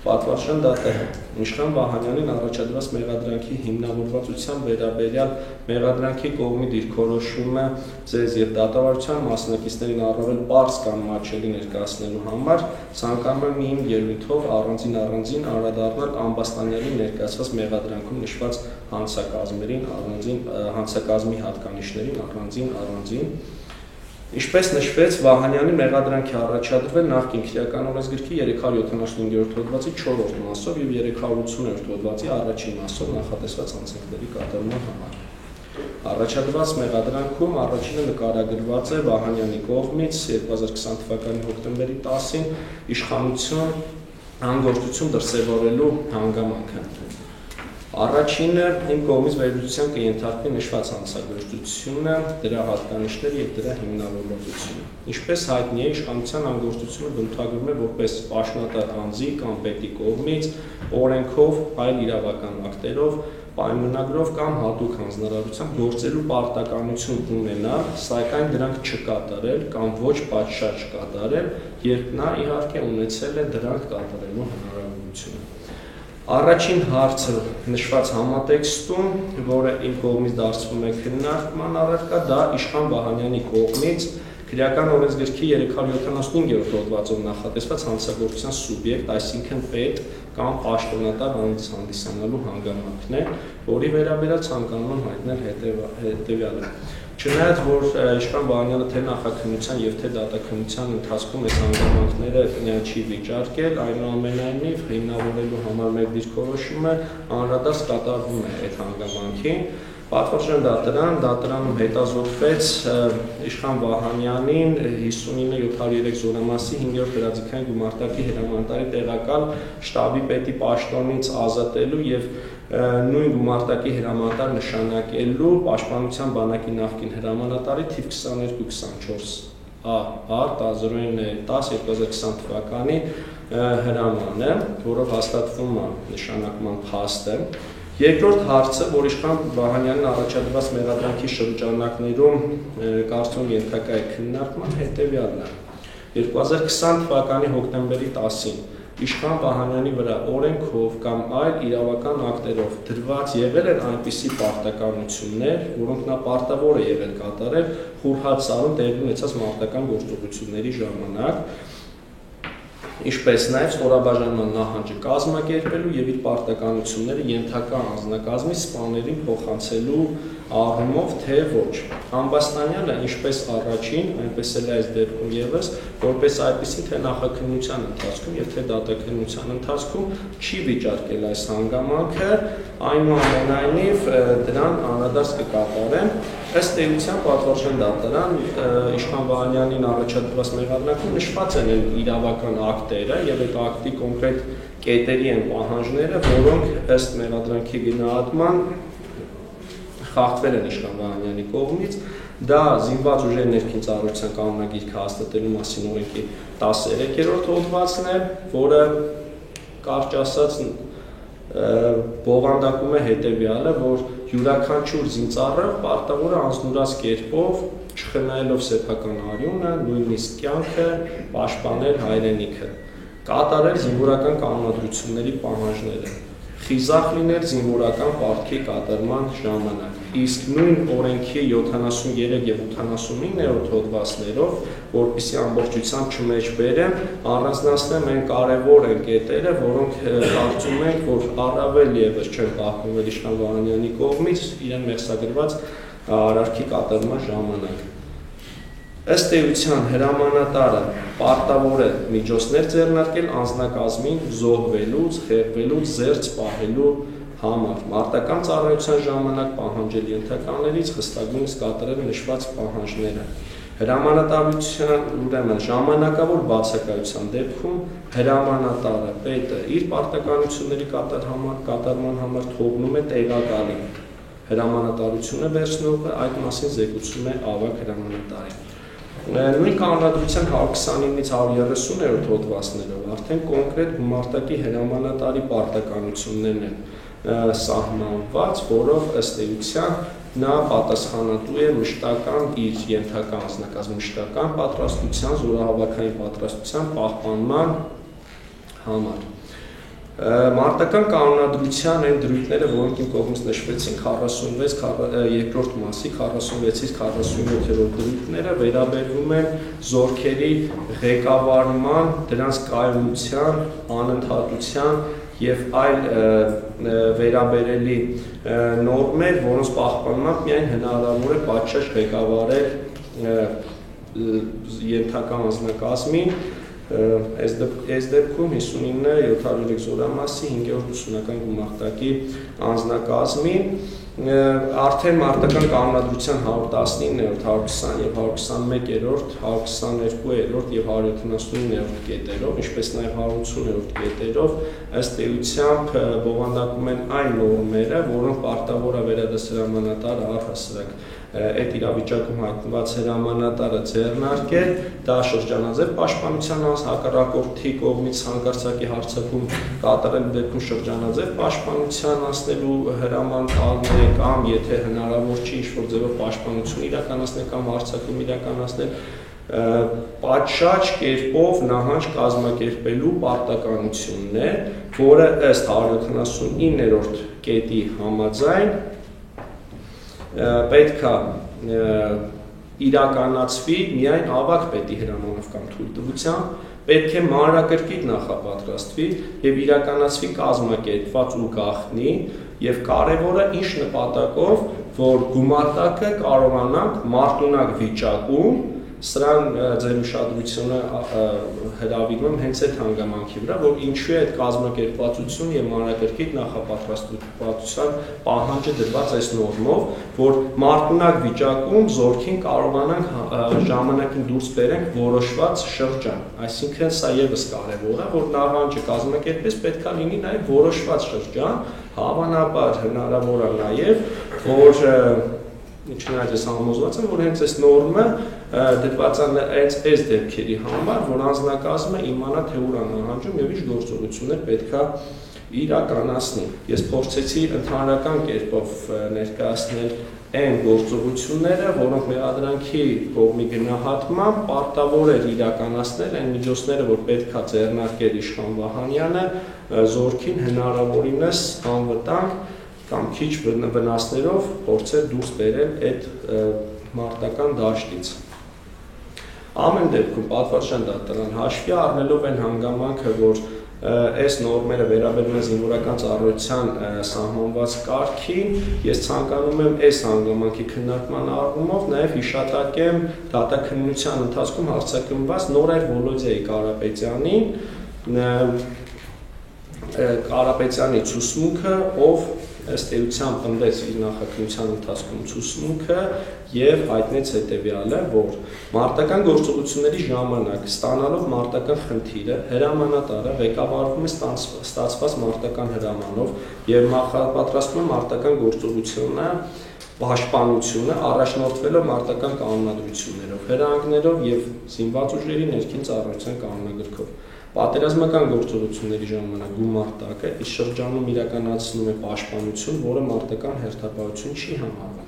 Պատվարժան դատահ Իշխան Վահանյանին առաջադրված մեղադրանքի հիմնավորվածության վերաբերյալ մեղադրանքի կողմի դիրքորոշումը ձեզ եւ դատավարության մասնակիցներին առավել պարզ կամ մատչելի ներկայացնելու համար ցանկանում եմ իմ ելույթով առանձին անդրադառնալ Ամբաստանյանի ներկայացված մեղադրանքում նշված հանցակազմերին, հանցակազմի հատկանիշներին առանձին Ինչպես նշվեց, Վահանյանի մեղադրանքի առաջադրվել նախկին քրեական օրենսգրքի 375-րդ հոդվածի 4-րդ մասով եւ 380-րդ հոդվածի առաջին մասով նախատեսված հանցանքների կատարման համար։ Առաջադրված մեղադրանքում առաջինը նկարագրված է Վահանյանի կողմից 2020 թվականի հոկտեմբերի 10-ին իշխանություն անգործություն դրսևորելու հանգամանքը։ Առաջինը իմ կողմից վերլուծության կենթարկվի նշված հանցագործությունը, դրա հատկանիշները եւ դրա հիմնավորվածությունը։ Ինչպես հայտնի է, իշխանության անգործությունը բնութագրվում է որպես պաշտոնատար անձի կամ պետի կողմից օրենքով, այլ իրավական ակտերով, պայմանագրով կամ հատուկ հանձնարարությամբ գործելու պարտականություն ունենալ, սակայն դրանք չկատարել կամ ոչ պատշաճ կատարել, երբ նա իհարկե ունեցել է դրանք կատարելու հնարավորությունը։ Առաջին հարցը նշված համատեքստում, որը իմ կողմից դարձվում է քննարկման առարկա, դա Իշխան Վահանյանի կողմից քրեական օրենսգրքի 375-րդ հոդվածով նախատեսված հանցագործության սուբյեկտ, այսինքն պետ կամ պաշտոնատար անձ հանդիսանալու հանգամանքն է, որի վերաբերյալ ցանկանում եմ հայտնել հետևյալը։ Չնայած որ Իշխան Վահանյանը թե նախաքննության եւ թե դատաքննության ընթացքում այս հանգամանքները չի վիճարկել, այնուամենայնիվ հիմնավորելու համար մեր դիրքորոշումը անդրադարձ կատարվում է այդ հանգամանքին։ Պատվարժան դատարանում հետազոտվեց Իշխան Վահանյանին 59-703 զորամասի 5-րդ հրաձգային գումարտակի հրամանատարի տեղակալ շտաբի պետի պաշտոնից ազատելու եւ նույն գումարտակի հրամանատար նշանակելու Պաշտպանության բանակի նախկին հրամանատարի թիվ 2224 10/2020 թվականի հրամանը, որով հաստատվում է նշանակման փաստը։ Երկրորդ հարցը, որ Իշխան Վահանյանին առաջադրված մեղադրանքի շրջանակներում կարծում ենթակա է քննարկման, հետևյալն է։ 2020 թվականի հոկտեմբերի 10-ին Իշխան Վահանյանի վրա օրենքով կամ այլ իրավական ակտերով դրված եղել են այնպիսի պարտականություններ, որոնք նա պարտավոր է եղել կատարել Խորհրդ սարում տեղի ունեցած մարտական գործողությունների ժամանակ, ինչպես նաև ստորաբաժանման նահանջը կազմակերպելու եւ իր պարտականությունները ենթակա անձնակազմի սպաներին փոխանցելու առումով թե ոչ։ Ամբաստանյանը ինչպես առաջին, այնպես էլ այս դեպքում եւս որպես այդպիսին թե նախաքննության ընթացքում եւ թե դատաքննության ընթացքում չի վիճարկել այս հանգամանքը, այնուամենայնիվ դրան անդրադարձ կկատարեմ։ Ըստ էության պատվարժան դատարան Իշխան Վահանյանին առաջադրված մեղադրանքում նշված են իրավական ակտերը եւ այդ ակտի կոնկրետ կետերի են պահանջները, որոնք ըստ մեղադրանքի գնահատման խախտվել են Իշխան Վահանյանի կողմից, դա զինված ուժերի ներքին ծառայության կանոնագիրքը հաստատելու մասին օրենքի 13-րդ հոդվածն է, որը կարճ ասած բովանդակում է հետևյալը, որ յուրաքանչյուր զինծառայող պարտավոր է անձնուրաց կերպով, չխնայելով սեփական արյունը, նույնիսկ կյանքը, պաշտպանել հայրենիքը, կատարել զինվորական կանոնադրությունների պահանջները, խիզախ լինել զինվորական պարտքի կատարման ժամանակ։ Իսկ նույն օրենքի 73 եւ 89-րդ հոդվածներով, որպեսզի ամբողջությամբ չմեջբերեմ, առանձնացնեմ այն կարևոր կետերը, որոնք կարծում ենք, որ առավել եւս չեն պահպանվել Իշխան Վահանյանի կողմից իրեն մեղսագրված արարքի կատարման ժամանակ։ Ըստ էության հրամանատարը պարտավոր է միջոցներ ձեռնարկել անձնակազմին զոհվելուց, խեղդվելուց, զերծ պահելու համար, մարտական ծառայության ժամանակ պահանջել ենթականերից խստագույնս կատարել նշված պահանջները։ Հրամանատարության ուրեմն ժամանակավոր բացակայության դեպքում հրամանատարը պետը իր պարտականությունների կատարման համար թողնում է տեղակալին։ Հրամանատարությունը վերցնողը այդ մասին զեկուցում է ավագ հրամանատարին։ Նույն կանոնադրության 129-ից 130-րդ հոդվածներով արդեն կոնկրետ գումարտակի հրամանատարի պարտականություններն են սահմանված, որով ըստ էության նա պատասխանատու է մշտական իր ենթակա անձնակազմի մշտական պատրաստության, զորահավաքային պատրաստության պահպանման համար։ Մարտական կանոնադրության այն դրույթները, որոնք իմ կողմից նշվեցին 46 երկրորդ մասի 46-ից 47-րդ դրույթները վերաբերվում են զորքերի ղեկավարման, դրանց կայունության, անընդհատության եւ այլ վերաբերելի նորմեր, որոնց պահպանմամբ միայն հնարավոր է պատշաճ ղեկավարել ենթակա անձնակազմին այս դեպքում 59-703 զորամասի 5-րդ ուսումնական գումարտակի անձնակազմին արդեն մարտական կանոնադրության 119-րդ, 120 եւ 121-րդ, 122-րդ եւ 179-րդ կետերով, ինչպես նաեւ 180-րդ կետերով ըստ էությամբ բովանդակում են այն նորմերը, որոնք պարտավոր է վերադասահմանատարը առհասարակ այդ իրավիճակում հայտնված հրամանատարը ձեռնարկել, դա շրջանաձև պաշտպանության հակառակորդի կողմից հանկարծակի հարձակում կատարելու դեպքում շրջանաձև պաշտպանության անցնելու հրաման տալն է կամ եթե հնարավոր չի ինչ-որ ձևով պաշտպանություն իրականացնել կամ հարձակում իրականացնել, պատշաճ կերպով նահանջ կազմակերպելու պարտականությունն է, որը ըստ 179-րդ կետի համաձայն պետք է իրականացվի միայն ավագ պետի հրամանով կամ թույլտվությամբ, պետք է մանրակրկիտ նախապատրաստվի եւ իրականացվի կազմակերպված ու գաղտնի եւ կարեւորը ինչ նպատակով, որ գումարտակը կարողանանք մարտունակ վիճակում սրան ձեր ուշադրությունը հրավիրում եմ հենց այդ հանգամանքի վրա, որ ինչու է այդ կազմակերպվածություն եւ մանրակրկիտ նախապատրաստվածության պահանջը դրված այս նորմով, որ մարտունակ վիճակում զորքին կարողանանք ժամանակին դուրս բերենք որոշված շրջան, այսինքն սա եւս կարեւոր է, որ նահանջը կազմակերպես պետք է լինի նաեւ որոշված շրջան, հավանաբար հնարավոր է նաեւ, որ Չնայած ես համոզված եմ, որ հենց այս նորմը դրված է այս դեպքերի համար, որ անձնակազմը իմանա թե ուր է նահանջում եւ ինչ գործողություններ պետք է իրականացնի։ Ես փորձեցի ընդհանրական կերպով ներկայացնել այն գործողությունները, որոնք մեղադրանքի կողմի գնահատմամբ պարտավոր էր իրականացնել այն միջոցները, որ պետք է ձեռնարկել Իշխան Վահանյանը զորքին հնարավորինս անվտանգ կամ քիչ վնասներով փորձել դուրս բերել այդ մարտական դաշտից։ Ամեն դեպքում պատվարժան դատարան հաշվի առնելով այն հանգամանքը, որ այս նորմերը վերաբերում են զինվորական ծառայության սահմանված կարգին, ես ցանկանում եմ այս հանգամանքի քննարկման առումով նաև հիշատակեմ դատաքննության ընթացքում հարձակումված Նորայր Վոլոդիայի Կարապետյանի ցուսմունքը, ով ըստ էության պնդեց իր նախաքննության ընթացքում ցուսմունքը եւ հայտնեց հետեւյալը, որ մարտական գործողությունների ժամանակ ստանալով մարտական խնդիրը հրամանատարը ղեկավարվում է ստացված մարտական հրամանով եւ նախապատրաստում է մարտական գործողությունը պաշտպանությունը առաջնորդվելով մարտական կանոնադրություններով, հրահանգներով եւ զինված ուժերի ներքին ծառայության կանոնագրքով։ Պատերազմական գործողությունների ժամանակ գումարտակը այս շրջանում իրականացնում է պաշտպանություն, որը մարտական հերթապահություն չի համարվում։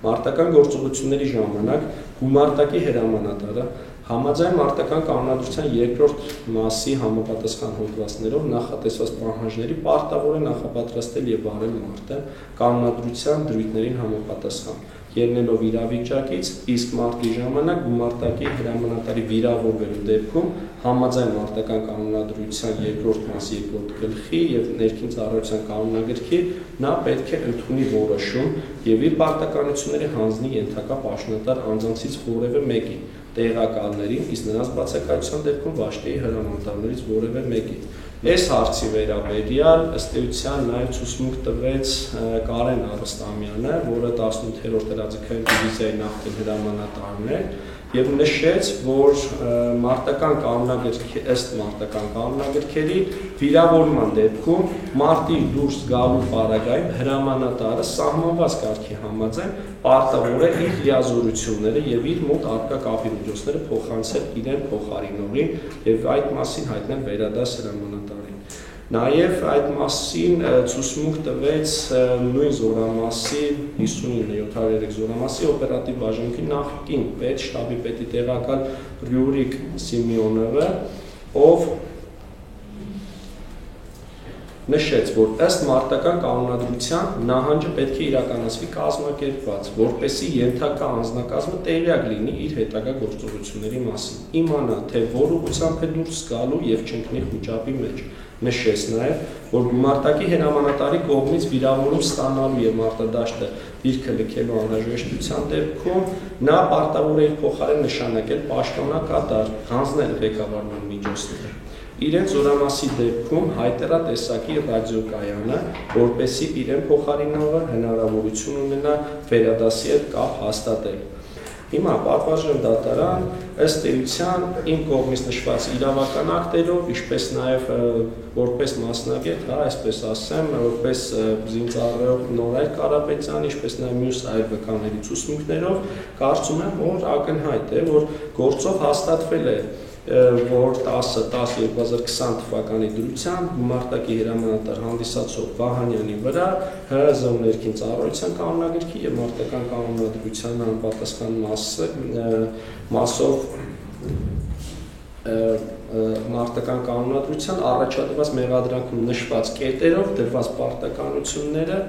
Մարտական գործողությունների ժամանակ գումարտակի հրամանատարը համաձայն մարտական կանոնադրության 2-րդ մասի համապատասխան հոդվածներով նախատեսված պահանջների պարտավոր է նախապատրաստել եւ վարել մարտը կանոնադրության դրույթներին համապատասխան, ելնելով իրավիճակից, իսկ մարտի ժամանակ գումարտակի հրամանատարի վիրավորվելու դեպքում համաձայն մարտական կանոնադրության 2-րդ մասի 2-րդ գլխի եւ ներքին ծառայության կանոնագրքի նա պետք է ընդունի որոշում եւ իր պարտականությունների հանձնի ենթակա պաշտոնատար անձանցից որևէ մեկի տեղակալներին, իսկ նրանց բացակայության դեպքում վաշտերի հրամանատարներից որևէ մեկի։ Այս հարցի վերաբերյալ ըստ էության նաև ցուցմունք տվեց Կարեն Արստամյանը, որը 18-րդ հրաձգային դիվիզիայի նախկին հրամանատարն է, եւ նշեց, որ ըստ մարտական կանոնագրքերի վիրավորման դեպքում մարտի դուրս գալու պարագայում հրամանատարը սահմանված կարգի համաձայն պարտավոր է իր լիազորությունները եւ իր մոտ առկա կապի միջոցները փոխանցել իրեն փոխարինողին եւ այդ մասին հայտնել վերադաս հրամանատարին։ Նաև այդ մասին ցուցմունք տվեց նույն զորամասի 59-703 զորամասի օպերատիվ բաժանմունքի նախկին պետ, շտաբի պետի տեղակալ Ռյուրիկ Սիմեոնովը, ով նշեց, որ ըստ մարտական կանոնադրության նահանջը պետք է իրականացվի կազմակերպված, որպեսզի ենթակա անձնակազմը տեղյակ լինի իր հետագա գործողությունների մասին, իմանա, թե որ ուղղությամբ է դուրս գալու եւ չընկնի խուճապի մեջ։ Նշեց նաեւ, որ գումարտակի հրամանատարի կողմից վիրավորում ստանալու եւ մարտադաշտը դիրքը լքելու անհրաժեշտության դեպքում նա պարտավոր է փոխարեն նշանակել պաշտոնակատար, հանձնել ղեկավարման միջոցներ։ Իրենց զորամասի դեպքում հայտերա տեսակի ռադիոկայանը, որպեսզի իրեն փոխարինողը հնարավորություն ունենա վերադասի հետ կապ հաստատել։ Հիմա պատվարժան դատարան ըստ էության իմ կողմից նշված իրավական ակտերով, ինչպես նաև որպես մասնագետ, այսպես ասեմ, որպես զինծառայող Նորայր Կարապետյան, ինչպես նաև մյուս այլ վկաների ցուցմունքներով, կարծում եմ, որ ակնհայտ է, որ գործով հաստատվել է որ 10-10-2020 թվականի դրությամբ գումարտակի հրամանատար հանդիսացող Վահանյանի վրա ՀՀԶ ներքին ծառայության կանոնագրքի եւ մարտական կանոնադրության անպատասխան մասով մարտական կանոնադրության առաջադրված մեղադրանքում նշված կետերով դրված պարտականությունները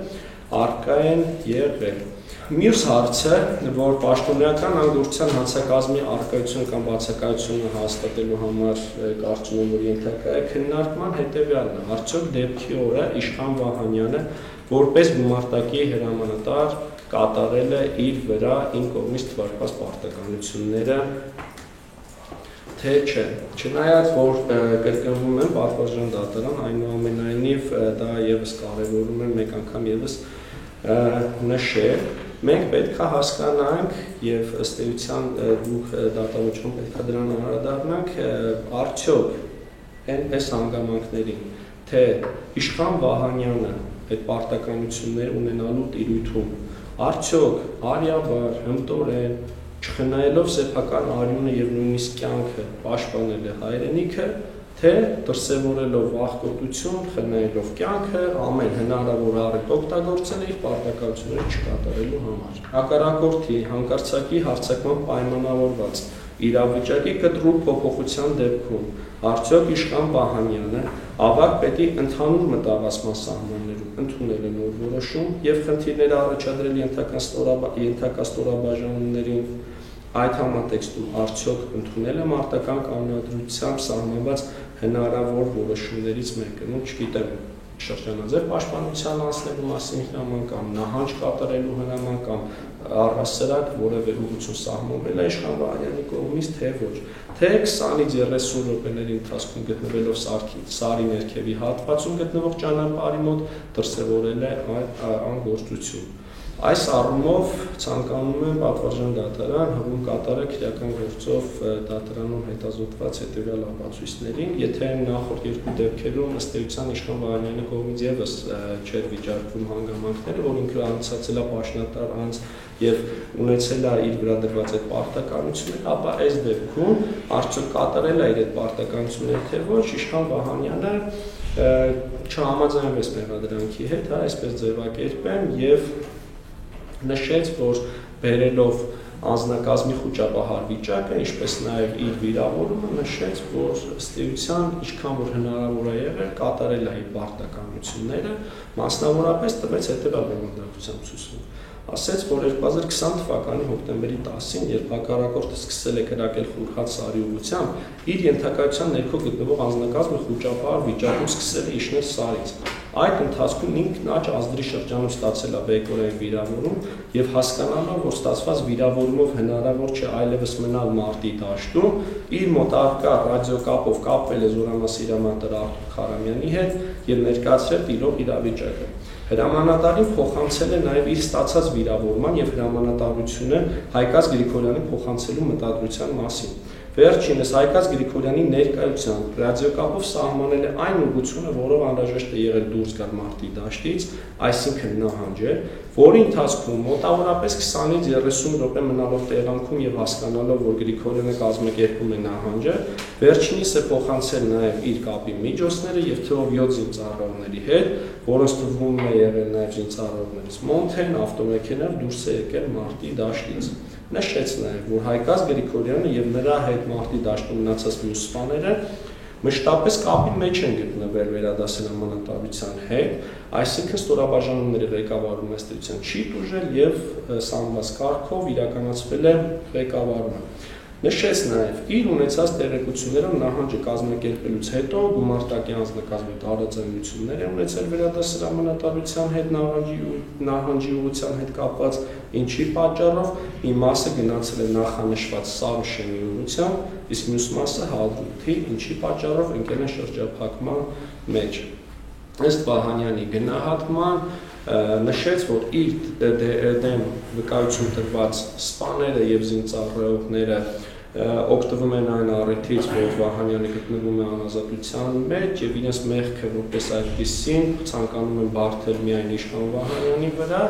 առկա են եղել։ Մյուս հարցը, որ պաշտոնական անգործության հանցակազմի առկայությունը կամ բացակայությունը հաստատելու համար կարծում եմ, որ ենթակա է քննարկման հետևյալն է. արդյոք դեպքի օրը Իշխան Վահանյանը որպես գումարտակի հրամանատար կատարել է իր վրա իմ կողմից թվարկված պարտականությունները, թե չէ։ Չնայած որ կրկնվում եմ պատվարժան դատարան, այնուամենայնիվ դա եւս կարևորում է մեկ անգամ եւս նշել, մենք պետք է հասկանանք եւ ըստ էության դուք դատավճռում պետք է դրան անդրադառնանք, արդյոք այս հանգամանքներին, թե Իշխան Վահանյանը այդ պարտականություններ ունենալու տիրույթում, արդյոք արիաբար, հմտորեն, չխնայելով սեփական արյունը եւ նույնիսկ կյանքը պաշտպանել է հայրենիքը, թե դրսևորելով վախկոտություն, խնայելով կյանքը, ամեն հնարավոր առիթ օգտագործել իր պարտականությունները չկատարելու համար։ Հակառակորդի հանկարծակի հարձակման պայմանավորված իրավիճակի կտրուկ փոփոխության դեպքում արդյոք Իշխան Վահանյանը ավագ պետի ընդհանուր մտավասման սահմաններում ընդունել է նոր որոշում եւ խնդիրները առաջադրել ենթակա ստորաբաժանումներին, այդ համատեքստում արդյոք ընդունել է մարտական կանոնադրությամբ սահմանված հնարավոր որոշումներից մեկը, չգիտեմ, շրջանաձև պաշտպանության անցնելու մասին հրաման կամ նահանջ կատարելու հրաման կամ առհասարակ որևէ ուղղություն սահմանվել է Իշխան Վահանյանի կողմից, թե ոչ, թե 20-ից 30 րոպեների ընթացքում գտնվելով Սարի ներքևի հատվածում գտնվող ճանապարհի մոտ դրսևորել է անգործություն։ Այս առումով ցանկանում եմ պատվարժան դատարան հղում կատարել քրեական գործով դատարանում հետազոտված հետևյալ ապացույցներին, եթե նախորդ երկու դեպքերում ըստ էության Իշխան Վահանյանի կողմից եւս չէր վիճարկվում հանգամանքները, որ ինքը անցածել է պաշտոնատար անձ եւ ունեցել է իր վրա դրված այդ պարտականությունները, ապա այս դեպքում արդյոք կատարել է իր այդ պարտականությունները, թե ոչ, Իշխան Վահանյանը չհամաձայնվեց մեղադրանքի հետ, այսպես ձևակերպեմ եւ նշեց, որ բերելով անձնակազմի խոճապահար վիճակը, ինչպես նաև իր վիրավորումը, նշեց, որ ըստ էության ինչքան որ հնարավոր է եղել կատարել է իր պարտականությունները, մասնավորապես տվեց հետևյալ բովանդակությամբ ցույց ասեց, որ 2020 թվականի հոկտեմբերի 10-ին, երբ հակառակորդը սկսել է կրակել Խորհրդ Սարի ուղղությամբ, իր ենթակայության ներքո գտնվող անձնակազմը խոճապահար վիճակում սկսել է իջնել Սարից։ Այդ ընթացքում ինքն աճ ազդրի շրջանում ստացել է բեկորային վիրավորում եւ հասկանալով, որ ստացված վիրավորումով հնարավոր չէ այլևս մնալ մարտի դաշտում, իր մոտ առկա ռադիոկապով կապվել է զորամասի հրամանատար Արթուր Խարամյանի հետ եւ ներկայացրել տիրող իրավիճակը։ Հրամանատարին փոխանցել է նաև իր ստացած վիրավորման եւ հրամանատարությունը Հայկաց Գրիգորյանի փոխանցելու մտադրության մասին։ Վերջինս Հայկաց Գրիգորյանի ներկայությամբ ռադիոկապով սահմանել է այն ուղղությունը, որով անհրաժեշտ է եղել դուրս գալ մարտի դաշտից, այսինքն նահանջել, որի ընթացքում մոտավորապես 20-ից 30 րոպե մնալով տեղանքում եւ հասկանալով, որ Գրիգորյանը կազմակերպում է նահանջը, վերջինիս է փոխանցել նաև իր կապի միջոցները եւ թվով 7 զինծառայողների հետ, որոնց թվում է եղել նաև զինծառայողներից Մոնթեն ավտոմեքենայով դուրս է եկել մարտի դաշտից։ Նշեց նաև, որ Հայկաց Գրիգորյանը եւ նրա հետ մարտի դաշտում մնացած մյուս սպաները մշտապես կապի մեջ են գտնվել վերադասարանատարության հետ, այսինքն ստորաբաժանումների ղեկավարումը ըստ չի տուժել եւ սահմանված կարգով իրականացվել է ղեկավարումը։ Նշեց նաև իր ունեցած տեղեկություններով նահանջը կազմակերպելուց հետո գումարտակի անձնակազմի տարաձայնություններ է ունեցել վերադասարանատարության հետ նահանջի ուղղության հետ կապված, ինչի պատճառով մի մասը գնացել է նախանշված Սարուշենի ուղղությամբ, իսկ մյուս մասը Հադրութի, ինչի պատճառով ընկել են շրջափակման մեջ։ Ըստ Վահանյանի գնահատման նշեց, որ իր դեմ վկայություն տրված սպաները եւ զինծառայողները օգտվում են այն առիթից, որ Վահանյանը գտնվում է անազատության մեջ եւ իրենց մեղքը որպես այդպեսին ցանկանում են բարթել միայն իշխան Վահանյանի վրա,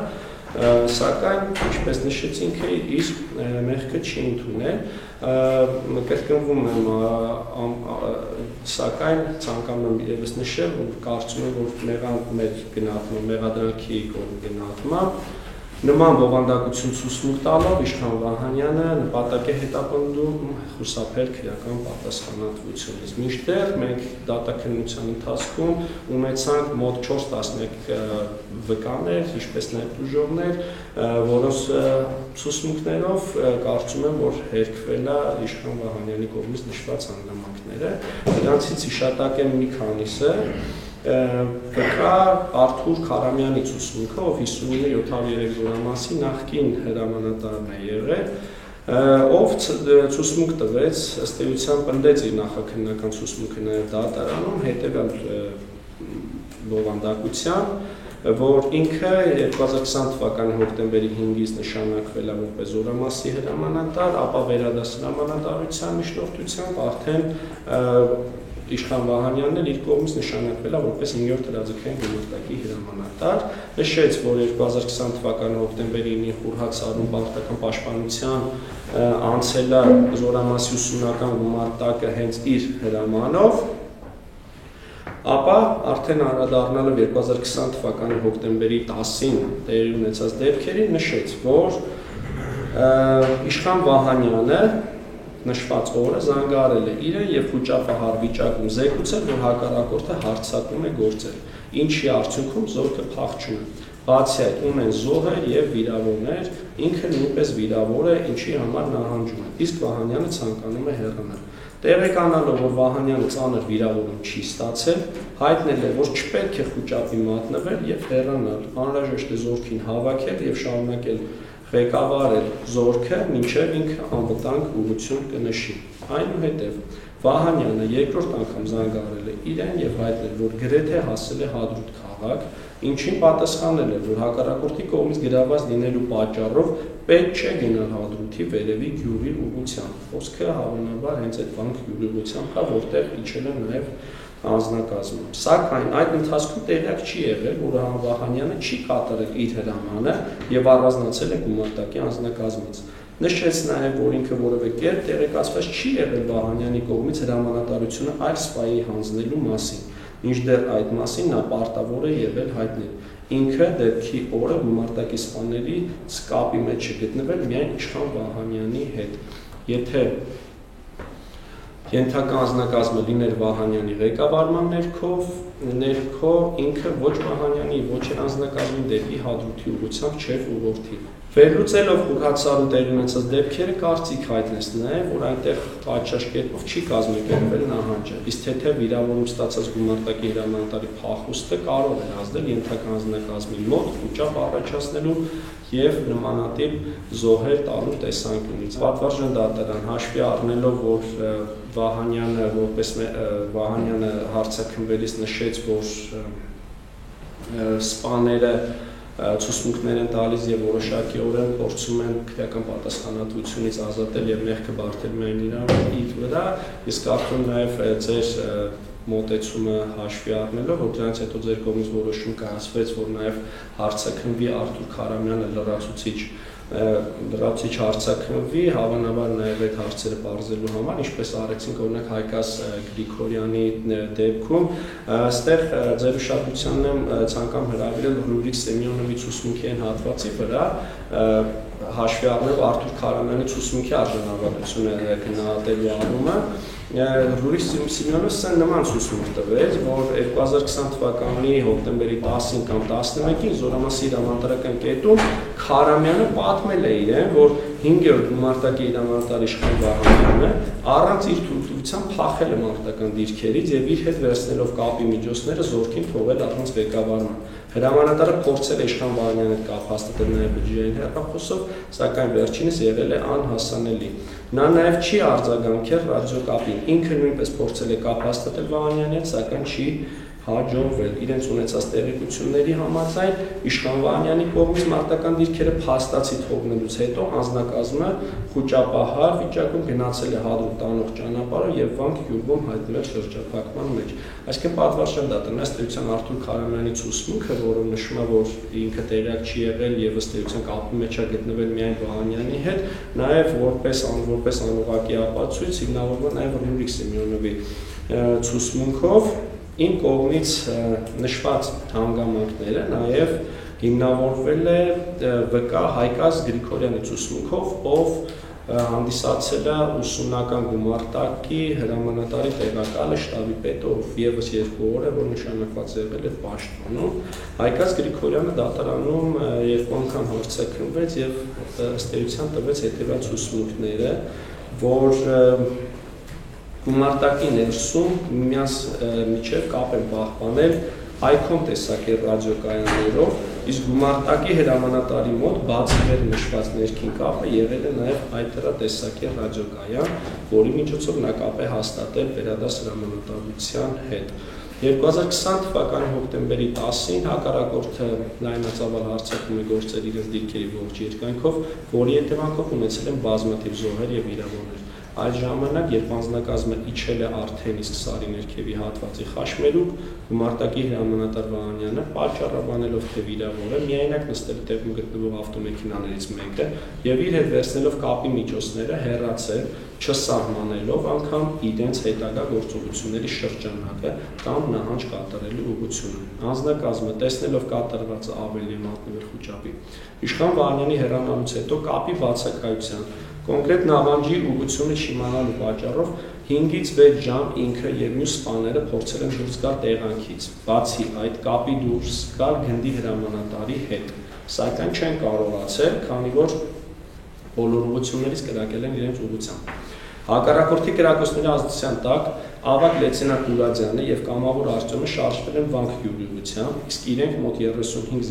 սակայն ինչպես նշեցինք, իր մեղքը չի ընդունել, կրկնվում եմ, սակայն ցանկանում եմ ևս նշել, որ կարծում եմ, որ մեր գնահատումը մեղադրանքի կողմ գնահատմամբ նման բովանդակություն ցույց տալով իշխան Վահանյանը նպատակ է հետապնդում խուսափել քրեական պատասխանատվությունից։ Մինչդեռ մենք դատաքննության ընթացքում ունեցանք մոտ 4 տասնյակ վկաներ, ինչպես նաև տուժողներ, որոնց ցուցմունքներով կարծում եմ, որ հերքվել է իշխան Վահանյանի կողմից նշված հանգամանքները։ Դրանցից հիշատակեմ մի քանիսը։ Վկա Արթուր Քարամյանի ցուցմունքը, ով 59-703 զորամասի նախկին հրամանատարն է եղել, ով ցուցմունք տվեց, ըստ էության պնդեց իր նախաքննական ցուցմունքը նաև դատարանում հետևյալ բովանդակությամբ, որ ինքը 2020 թվականի հոկտեմբերի 5-ից նշանակվել է որպես զորամասի հրամանատար, ապա վերադասարանատարության միջնորդությամբ արդեն իշխան Վահանյանն էլ իր կողմից նշանակվել է որպես 9-րդ հրաձգային գումարտակի հրամանատար, նշեց, որ 2020 թվականի հոկտեմբերի 9-ի Խուրհատ-Սարում պարտական պաշտպանության անցել է զորամասի ուսումնական գումարտակը հենց իր հրամանով, ապա արդեն անդրադառնալով 2020 թվականի հոկտեմբերի 10-ին տեղի ունեցած դեպքերին նշեց, որ իշխան Վահանյանը նշված օրը զանգահարել է իրեն եւ խոճապահար վիճակում զեկուցել, որ հակառակորդը հարձակում է գործել, ինչի արդյունքում զորքը փախչում է։ Բացի այդ, ունեն զոհեր եւ վիրավորներ, ինքը նույնպես վիրավոր է, ինչի համար նահանջում է, իսկ Վահանյանը ցանկանում է հեռանալ։ Տեղեկանալով, որ Վահանյանը ծանր վիրավորում չի ստացել, հայտնել է, որ չպետք է խոճապի մատնվել եւ հեռանալ, անհրաժեշտ է զորքին հավաքել եւ շարունակել ղեկավարել զորքը, մինչև ինքը անվտանգ ուղղություն կնշի։ Այնուհետև Վահանյանը երկրորդ անգամ զանգահարել է իրեն եւ հայտնել, որ գրեթե հասել է Հադրութ քաղաք, ինչին պատասխանել է, որ հակառակորդի կողմից գրաված լինելու պատճառով պետք չէ գնալ Հադրութի վերևի գյուղի ուղղությամբ։ Խոսքը հավանաբար հենց այդ բանկ գյուղի ուղղությամբ է, որտեղ իջել է նաեւ անձնակազմը։ Սակայն այդ ընթացքում տեղյակ չի եղել, որ Վահանյանը չի կատարել իր հրամանը եւ առանձնացել է գումարտակի անձնակազմից։ Նշեց նաեւ, որ ինքը որևէ կերպ տեղեկացված չի եղել Վահանյանի կողմից հրամանատարությունը այլ սպայի հանձնելու մասին, մինչդեռ այդ մասին նա պարտավոր է եղել հայտնել։ Ինքը դեպքի օրը գումարտակի սպաների կապի մեջ է գտնվել միայն իշխան Վահանյանի հետ։ Եթե ենթական անձնակազմը լիներ Վահանյանի ղեկավարման ներքո ինքը ոչ Վահանյանի, ոչ անձնակազմի դեպի Հադրութի ուղղությամբ չէր ուղղորդի։ Վերլուծելով Խուրհատ-Սարում տեղի ունեցած դեպքերը կարծիք հայտնեց նաև, որ այնտեղ պատշաճ կերպով չի կազմակերպվել նահանջը, իսկ թեթև վիրավորում ստացած գումարտակի հրամանատարի փախուստը կարող է ազդել ենթական անձնակազմի մոտ խոճապ առաջացնելու եւ նմանատիպ զոհեր տալու տեսանկյունից։ Պատվարժան դատարան հաշվի առնելով, որ Վահանյանը հարցաքննվելիս նշեց, որ սպաները ցուցմունքներ են տալիս եւ որոշակիորեն փորձում են քրեական պատասխանատվությունից ազատել եւ մեղքը բարթել միայն իր վրա, իսկ արդեն նաեւ ձեր մոտեցումը հաշվի առնելով, որ դրանից հետո ձեր կողմից որոշում կայացվեց, որ նաեւ հարցաքննվի Արթուր Քարամյանը լրացուցիչ հարցաքննվի, հավանաբար նաև այդ հարցերը բարձելու համար, ինչպես արեցինք օրինակ Հայկաս Գրիգորյանի դեպքում, այստեղ ձեր ուշադրությանն եմ ցանկանում հրավիրել Ռուբիկ Սեմյոնովի ցուցմունքի այն հատվածի վրա, հաշվի առնելով Արթուր Քարամյանի ցուցմունքի արժանավատությունը գնահատելու առումը, Ռուրիկ Սիմեոնովը նման ցուցմունք տվեց, որ 2020 թվականի հոկտեմբերի 10-ին կամ 11-ին Զորամասի հրամանատարական կետում Քարամյանը պատմել է իրեն, որ 5-րդ գումարտակի հրամանատար Իշխան Վահանյանը առանց իր թույլտվության փախել է մարտական դիրքերից եւ իր հետ վերցնելով կապի միջոցները զորքին թողել առանց ղեկավարման։ Հրամանատարը փորձել է Իշխան Վահանյանի հետ կապ հաստատել նաև բջջային հեռախոսով, սակայն վերջինս եղել է անհասանելի։ Նա նաև չի արձագանքել ռադիոկապին։ Ինքը նույնպես փորձել է կապ հաստատել Վահանյանի հետ, սակայն չի հաջողվել։ Իրենց ունեցած տեղեկությունների համաձայն Իշխան Վահանյանի կողմից մարտական դիրքերը փաստացի թողնելուց հետո անձնակազմը խոճապահար վիճակում գնացել է Հադրութ տանող ճանապարհով եւ Վանք գյուղում հայտնվել շրջափակման մեջ։ Այսինքն պատվարժանդատը ըստ էության Արթուր Քարամյանի ցուցմունքը, որը նշում է, որ ինքը տեղյակ չի եղել եւ ըստ էության կապի մեջ է գտնվել միայն Վահանյանի հետ, նաեւ որպես անուղղակի ապացույց հիմնավորվում է նաեւ Ռուրիկ Սիմեոնովի ցուցմունքով Իմ կողմից նշված հանգամանքները նաև հիմնավորվել է վկա Հայկազ Գրիգորյանի ցուցմունքով, ով հանդիսացել է ուսումնական գումարտակի հրամանատարի տեղակալը շտաբի պետը, ով ևս 2 օր է, որ նշանակված եղել է պաշտոնում։ Հայկազ Գրիգորյանը դատարանում 2 անգամ հարցաքննվեց եւ ըստ էության տվեց հետեւյալ ցուցմունքները, որ Գումարտակի ներսում միմյանց միջև կապ են պահպանել ICOM տեսակի ռադիոկայաններով, իսկ գումարտակի հրամանատարի մոտ բացի մեր նշված ներքին կապը եղել է նաև այտերա տեսակի ռադիոկայան, որի միջոցով նա կապ է հաստատել Վերադաս հրամանատարության հետ։ 2020 թվականի հոկտեմբերի 10-ին հակառակորդը լայնածավալ հարձակում է գործել իրենց դիրքերի ողջ երկայնքով, որի հետևանքով ունեցել են բազմաթիվ զոհեր եւ վիրավորներ։ Այդ ժամանակ, երբ անձնակազմը իջել է արդեն իսկ Սարի ներքևի հատվածի խաշմերուկ, գումարտակի հրամանատար Վահանյանը պատճառաբանելով թե վիրավորը միայնակ նստել տեղում գտնվող ավտոմեքենաներից մեկը եւ իր հետ վերցնելով կապի միջոցները հեռացել, չսահմանելով անգամ իրենց հետագա գործողությունների շրջանակը կամ նահանջ կատարելու ուղղությունը։ Անձնակազմը տեսնելով կատարվածը ավելի մատնվել խոճապի։ Իշխան Վահանյանի հեռանալուց հետո կապի բացակայության կոնկրետ նահանջի ուղղությունը չիմանալու պատճառով 5-ից 6 ժամ ինքը եւ մյուս սպաները փորձել են դուրս գալ տեղանքից, բացի այդ կապի դուրս գալ գնդի հրամանատարի հետ, սակայն չեն կարողացել, քանի որ բոլոր ուղղություններից կրակել են իրենց ուղղությամբ։ Հակառակորդի կրակոցների ազդեցության տակ Ավագ լեյտենանտ Մուրադյանը եւ կամավոր Արտյոմը շարժվել են Վանք գյուղի ուղղությամբ, իսկ իրենք մոտ 35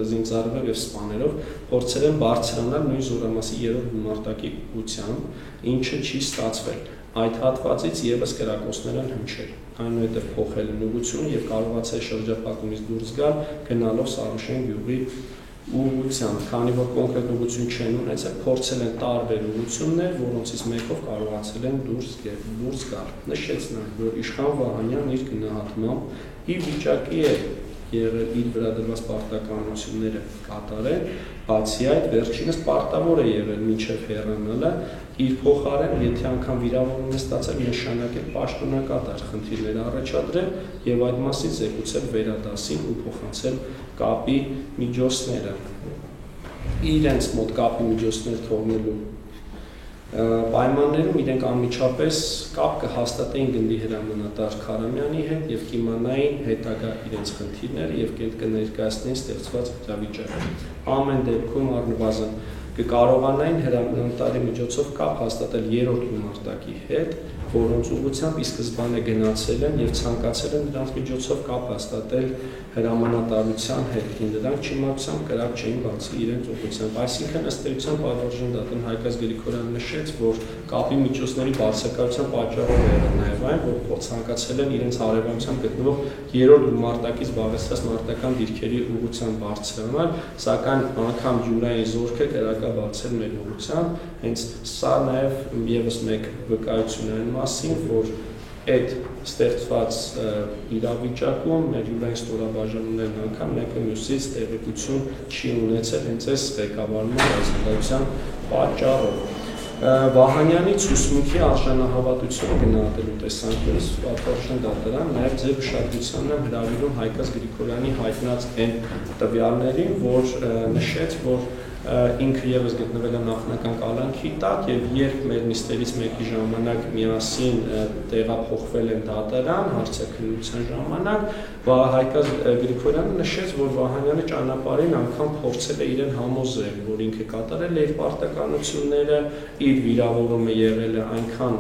զինծառայով եւ սպաներով փորձել են բարձրանալ նույն Զորամասի 3-րդ գումարտակի ուղղությամբ, ինչը չի ստացվել։ Այդ հատվածից եւս կրակոցներ են հնչել, այնուհետև փոխել են ուղղությունը եւ կարողացել շրջափակումից դուրս գալ գնալով Սարուշեն գյուղի ուղղությամբ, քանի որ կոնկրետ ուղղություն չեն ունեցել, փորձել են տարբեր ուղղություններ, որոնցից մեկով կարողացել են դուրս գալ։ Նշեց նա, որ Իշխան Վահանյանն իր գնահատմամբ ի վիճակի է եղել իր վրա դրված պարտականությունները կատարել, բացի այդ վերջինս պարտավոր է եղել մինչև հեռանալը, իր փոխարեն, եթե անգամ վիրավորում է ստացել, նշանակել պաշտոնակատար խնդիրներ առաջադրել եւ այդ մասից զեկուցել Վերադասին ու փոխանցել կապի միջոցները։ Իրենց մոտ կապի միջոցներ թողնելու պայմաններում իրենք անմիջապես կապ կհաստատեին գնդի հրամանատար Քարամյանի հետ եւ կիմանային հետագա իրենց խնդիրները եւ կներկայացնեին ստեղծված իրավիճակը։ Ամեն դեպքում առնվազն կկարողանային հրամանատարի միջոցով կապ հաստատել 3-րդ գումարտակի հետ, որոնց ուղղությամբ ի սկզբանե գնացել են եւ ցանկացել են նրանց միջոցով կապ հաստատել հրամանատարության հետ, դրանք չիմացան կրակ չէին բացի իրենց ուղղությամբ։ Այսինքն ըստ էության պատվարժանդատն Հայկազ Գրիգորյանը նշեց, որ կապի միջոցների բացակայության պատճառով է եղել նաեւ այն, որ ցանկացել են իրենց հարևանությամբ գտնվող 3-րդ գումարտակից զբաղեցրած մարտական դիրքերի ուղղությամբ բարձրանալ, սակայն անգամ յուրային զորքը կրակաբացել մեր ուղղությամբ, հենց սա նաեւ եւս մեկ վկայություն է մասին, որ այդ ստեղծված իրավիճակում մեր յուրային ստորաբաժանումներն անգամ մեկը մյուսից տեղեկություն չի ունեցել հենց այս ղեկավարման ազդեցության պատճառով։ Վահանյանի ցուցմունքի արժանահավատությունը գնահատելու տեսանկյունից պատվարժանդատը նաև ձեր ուշադրությանն եմ հրավիրում Հայկազ Գրիգորյանի հայտնած այն տվյալներին, որ նշեց, որ ինքը ևս գտնվել է նախնական կալանքի տակ եւ երբ մեր նիստերից մեկի ժամանակ միասին տեղափոխվել են դատարան հարցաքննության ժամանակ Հայկազ Գրիգորյանը նշեց, որ Վահանյանը ճանապարհին անգամ փորձել է իրեն համոզել, որ ինքը կատարել է իր պարտականությունները, իր վիրավորումը եղել է այնքան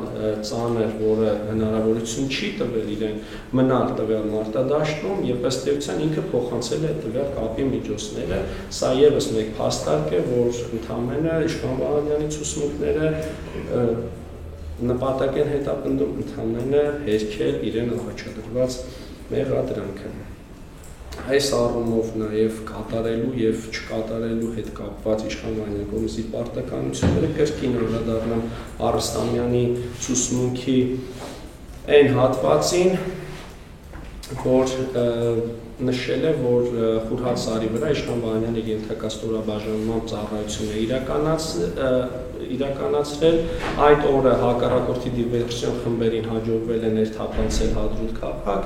ծանր, որը հնարավորություն չի տվել իրեն մնալ տվյալ մարտադաշտում եւ ըստ էության ինքը փոխանցել է տվյալ կապի միջոցները։ Սա ևս մեկ փաստարկ է, որ ընդամենը Իշխան Վահանյանի ցուցմունքները նպատակ են հետապնդում ընդամենը հերքել իրեն առաջադրված մեղադրանքը։ Այս առումով նաև կատարելու եւ չկատարելու հետ կապված Իշխան Վահանյանի կողմից իր պարտականությունները կրկին անդրադառնամ Արստամյանի ցուցմունքի այն հատվածին, որ նշել է, որ Խուրհատ Սարի վրա Իշխան Վահանյանը ենթակա ստորաբաժանման ծառայություն է իրականացրել, այդ օրը հակառակորդի դիվերսիոն խմբերին հաջողվել է ներթափանցել Հադրութ քաղաք,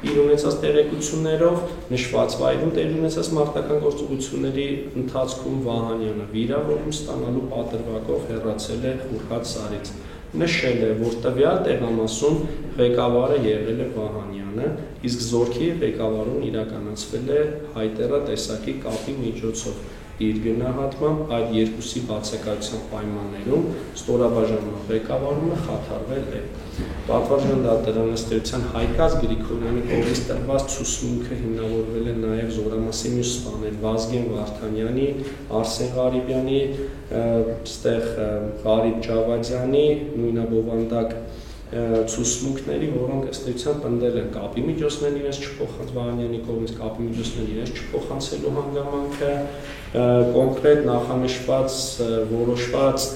իր ունեցած տեղեկություններով նշված վայրում տեղի ունեցած մարտական գործողությունների ընթացքում Վահանյանը վիրավորում ստանալու պատրվակով հեռացել է Խուրհատ Սարից։ Նշել է, որ տվյալ տեղամասում ղեկավարը եղել է Վահանյանը, իսկ զորքի ղեկավարում իրականացվել է հայտերա տեսակի կապի միջոցով։ Իր գնահատմամբ այդ երկուսի բացակայության պայմաններում ստորաբաժանման ղեկավարումը խաթարվել է։ Պատվարժան դատարան ըստ էության Հայկազ Գրիգորյանի կողմից տրված ցուցմունքը հիմնավորվել է նաև զորամասի մյուս սպաներ Վազգեն Վարդանյանի, Արսեն Ղարիբյանի, ստեղ Ղարիբ Ջավադյանի, նույնաբովանդակ ցուցմունքների, որոնք ըստ էության պնդել են կապի միջոցներն իրենց չփոխանցել Վահանյանի կողմից կապի միջոցներն իրենց չփոխանցելու հանգամանքը, կոնկրետ նախանշված որոշված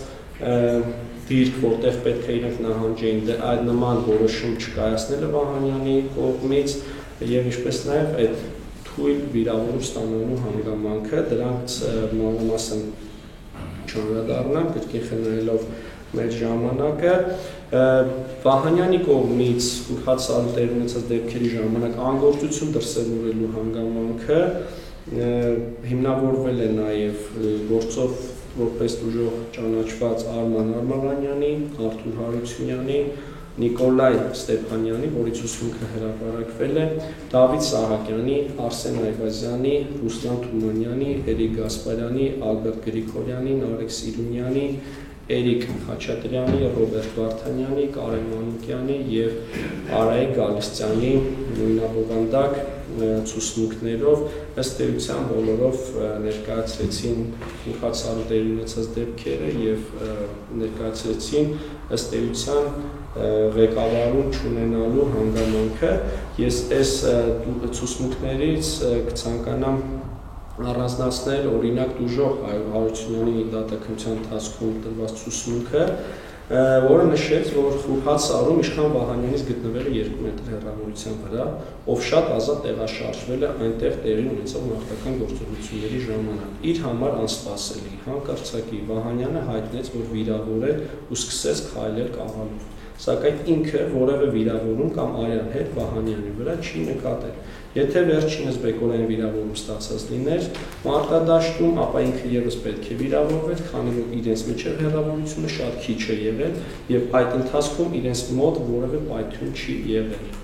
դիրք, որտեղ պետք է իրենք նահանջեին, այդ նման որոշում չկայացնելը Վահանյանի կողմից եւ ինչպես նաեւ այդ թույլ վիրավորում ստանալու հանգամանքը, դրանց մանրամասն չանդրադառնամ, կրկին խնայելով մեր ժամանակը Վահանյանի կողմից Խուրհատ Սարում տեղի ունեցած դեպքերի ժամանակ անգործություն դրսևորելու հանգամանքը հիմնավորվել է նաև գործով որպես ուժող ճանաչված Արման Արմանյանի, Արթուր Հարությունյանի, Նիկոլայ Ստեփանյանի, որի ցուցմունքը հրապարակվել է, Դավիթ Սահակյանի, Արսեն Այվազյանի, Ռուստան Թումանյանի, Էրիկ Գասպարյանի, Ալբերտ Գրիգորյանի, Նարեկ Սիրունյանի, Էրիկ Խաչատրյանի, Ռոբերտ Վարդանյանի, Կարեն Մանուկյանի եւ Արայիկ Գալստյանի նույնաբովանդակ ցուցմունքներով ըստ էության բոլորով ներկայացրեցին Խուրհատ Սարում տեղի ունեցած դեպքերը եւ ներկայացրեցին ըստ էության ղեկավարում չունենալու հանգամանքը։ Ես այս ցուցմունքներից կցանկանամ առանձնացնել օրինակ դուժող Հարությունյանի դատաքննության ընթացքում տրված ցուցմունքը, որը նշեց, որ Խուրհատ Սարում Իշխան Վահանյանից գտնվել է 2 մետր հեռավորության վրա, ով շատ ազատ տեղաշարժվել է այնտեղ տեղի ունեցող մարտական գործողությունների ժամանակ։ Իր համար անսպասելի, հանկարծակի Վահանյանը հայտնեց, որ վիրավոր է ու սկսեց քայլել կաղանով։ Սակայն ինքը որևէ վիրավորում կամ արյան հետ Վահանյանի վրա չի նկատել։ Եթե վերջինս բեկորային վիրավորում ստացած լիներ մարտադաշտում, ապա ինքը ևս պետք է վիրավորվեր, քանի որ իրենց միջև հեռավորությունը շատ քիչ է եղել եւ այդ ընթացքում իրենց մոտ որևէ պայթյուն չի եղել։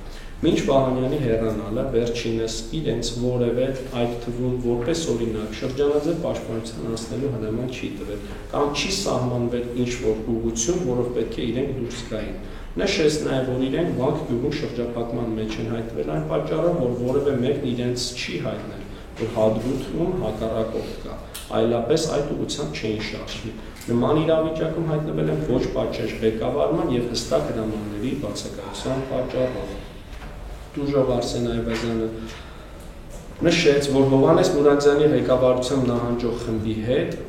Մինչ Վահանյանի հեռանալը վերջինս իրենց որևէ այդ թվում որպես օրինակ շրջանաձև պաշտպանության անցնելու հնարավորություն չի տվել կամ չի սահմանվել ինչ-որ ուղղություն, որով պետք է իրենք դուրս գային։ Նշեց նաև, որ իրենք Վանք գյուղում շրջափակման մեջ են հայտնվել այն պատճառով, որ որևէ մեկն իրենց չի հայտնել, որ Հադրութում հակառակորդ կա, այլապես այդ ուղղությամբ չէին շարժվի։ Նման իրավիճակում հայտնվել են ոչ պատշաճ ղեկավարման եւ հստակ հրամանների բացակայության պատճառով։ Դուժող Արսեն Այվազյանը նշեց, որ Հովհաննես Մուրադյանի ղեկավարությամբ նահանջող խմբի հետ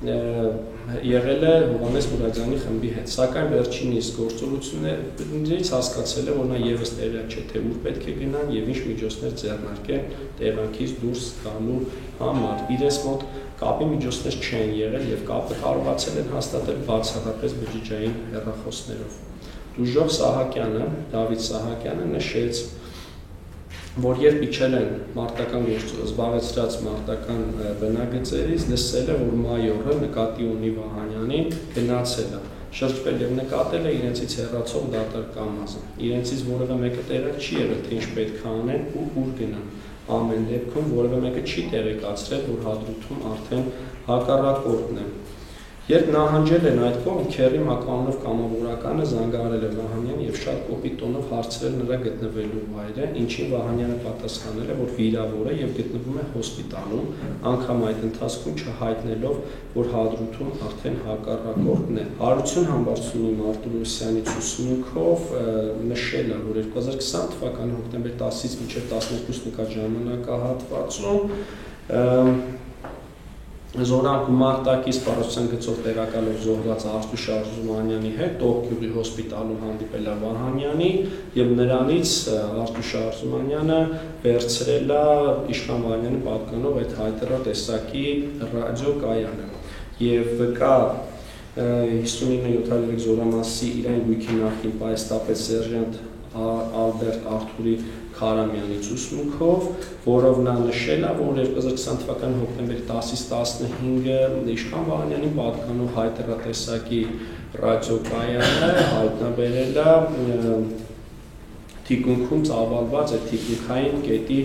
եղել է Հովհաննես Մուրադյանի խմբի հետ, սակայն վերջինիս գործողություններից հասկացել է, որ նա ևս տեղյակ չէ, թե ուր պետք է գնան եւ ինչ միջոցներ ձեռնարկեն տեղանքից դուրս գալու համար։ Իրենց մոտ կապի միջոցներ չեն եղել եւ կապը կարողացել են հաստատել բացառապես բջջային հեռախոսներով։ Դուժող Սահակյանը, Դավիթ Սահակյանը նշեց, որ երբ իջել են մարտական զբաղեցրած մարտական բնագծերից, լսել է, որ մայորը նկատի ունի Վահանյանին, գնացել է, շրջվել եւ նկատել է իրենցից հեռացող դատարկ կամազը։ Իրենցից որևէ մեկը տեղյակ չի եղել, թե ինչ պետք է անեն ու ուր գնան։ Ամեն դեպքում որևէ մեկը չի տեղեկացրել, որ Հադրութում արդեն հակառակորդն է։ Երբ նահանջել են այդ կողմ, Քերի մականունով կամավորականը զանգահարել է Վահանյանին եւ շատ կոպիտ տոնով հարցրել նրա գտնվելու վայրը, ինչին Վահանյանը պատասխանել է, որ վիրավոր է եւ գտնվում է հոսպիտալում, անգամ այդ ընթացքում չհայտնելով, որ Հադրութում արդեն հակառակորդն է։ Հարություն Համբարձումի Մարտիրոսյանի ցուցմունքով նշել է, որ 2020 թվականի հոկտեմբեր 10-ից մինչև 12 նկատ ժամանակահատվածում Զորան գումարտակի սպառողության գծով տեղակալով զոհված Արտուշ Արզումանյանի հետ Տող-Գյուղի հոսպիտալում հանդիպել է Վահանյանի եւ նրանից Արտուշ Արզումանյանը վերցրել է Իշխան Վահանյանի պատկանող այդ հայտարարտեսակի ռադիոկայանը եւ վկա 59-703 զորամասի իրեն գույքի նախկին պայստապետ սերժանտ Ալբերտ Արթուրի Քարամյանի ցուցմունքով, որով նա նշել է, որ 2020 թվականի հոկտեմբերի 10-ից 15-ը Իշխան Վահանյանին պատկանող հայտարարտեսակի ռադիոկայանը հայտնաբերել է թիկունքում ծավալված այդ թիկունքային կետի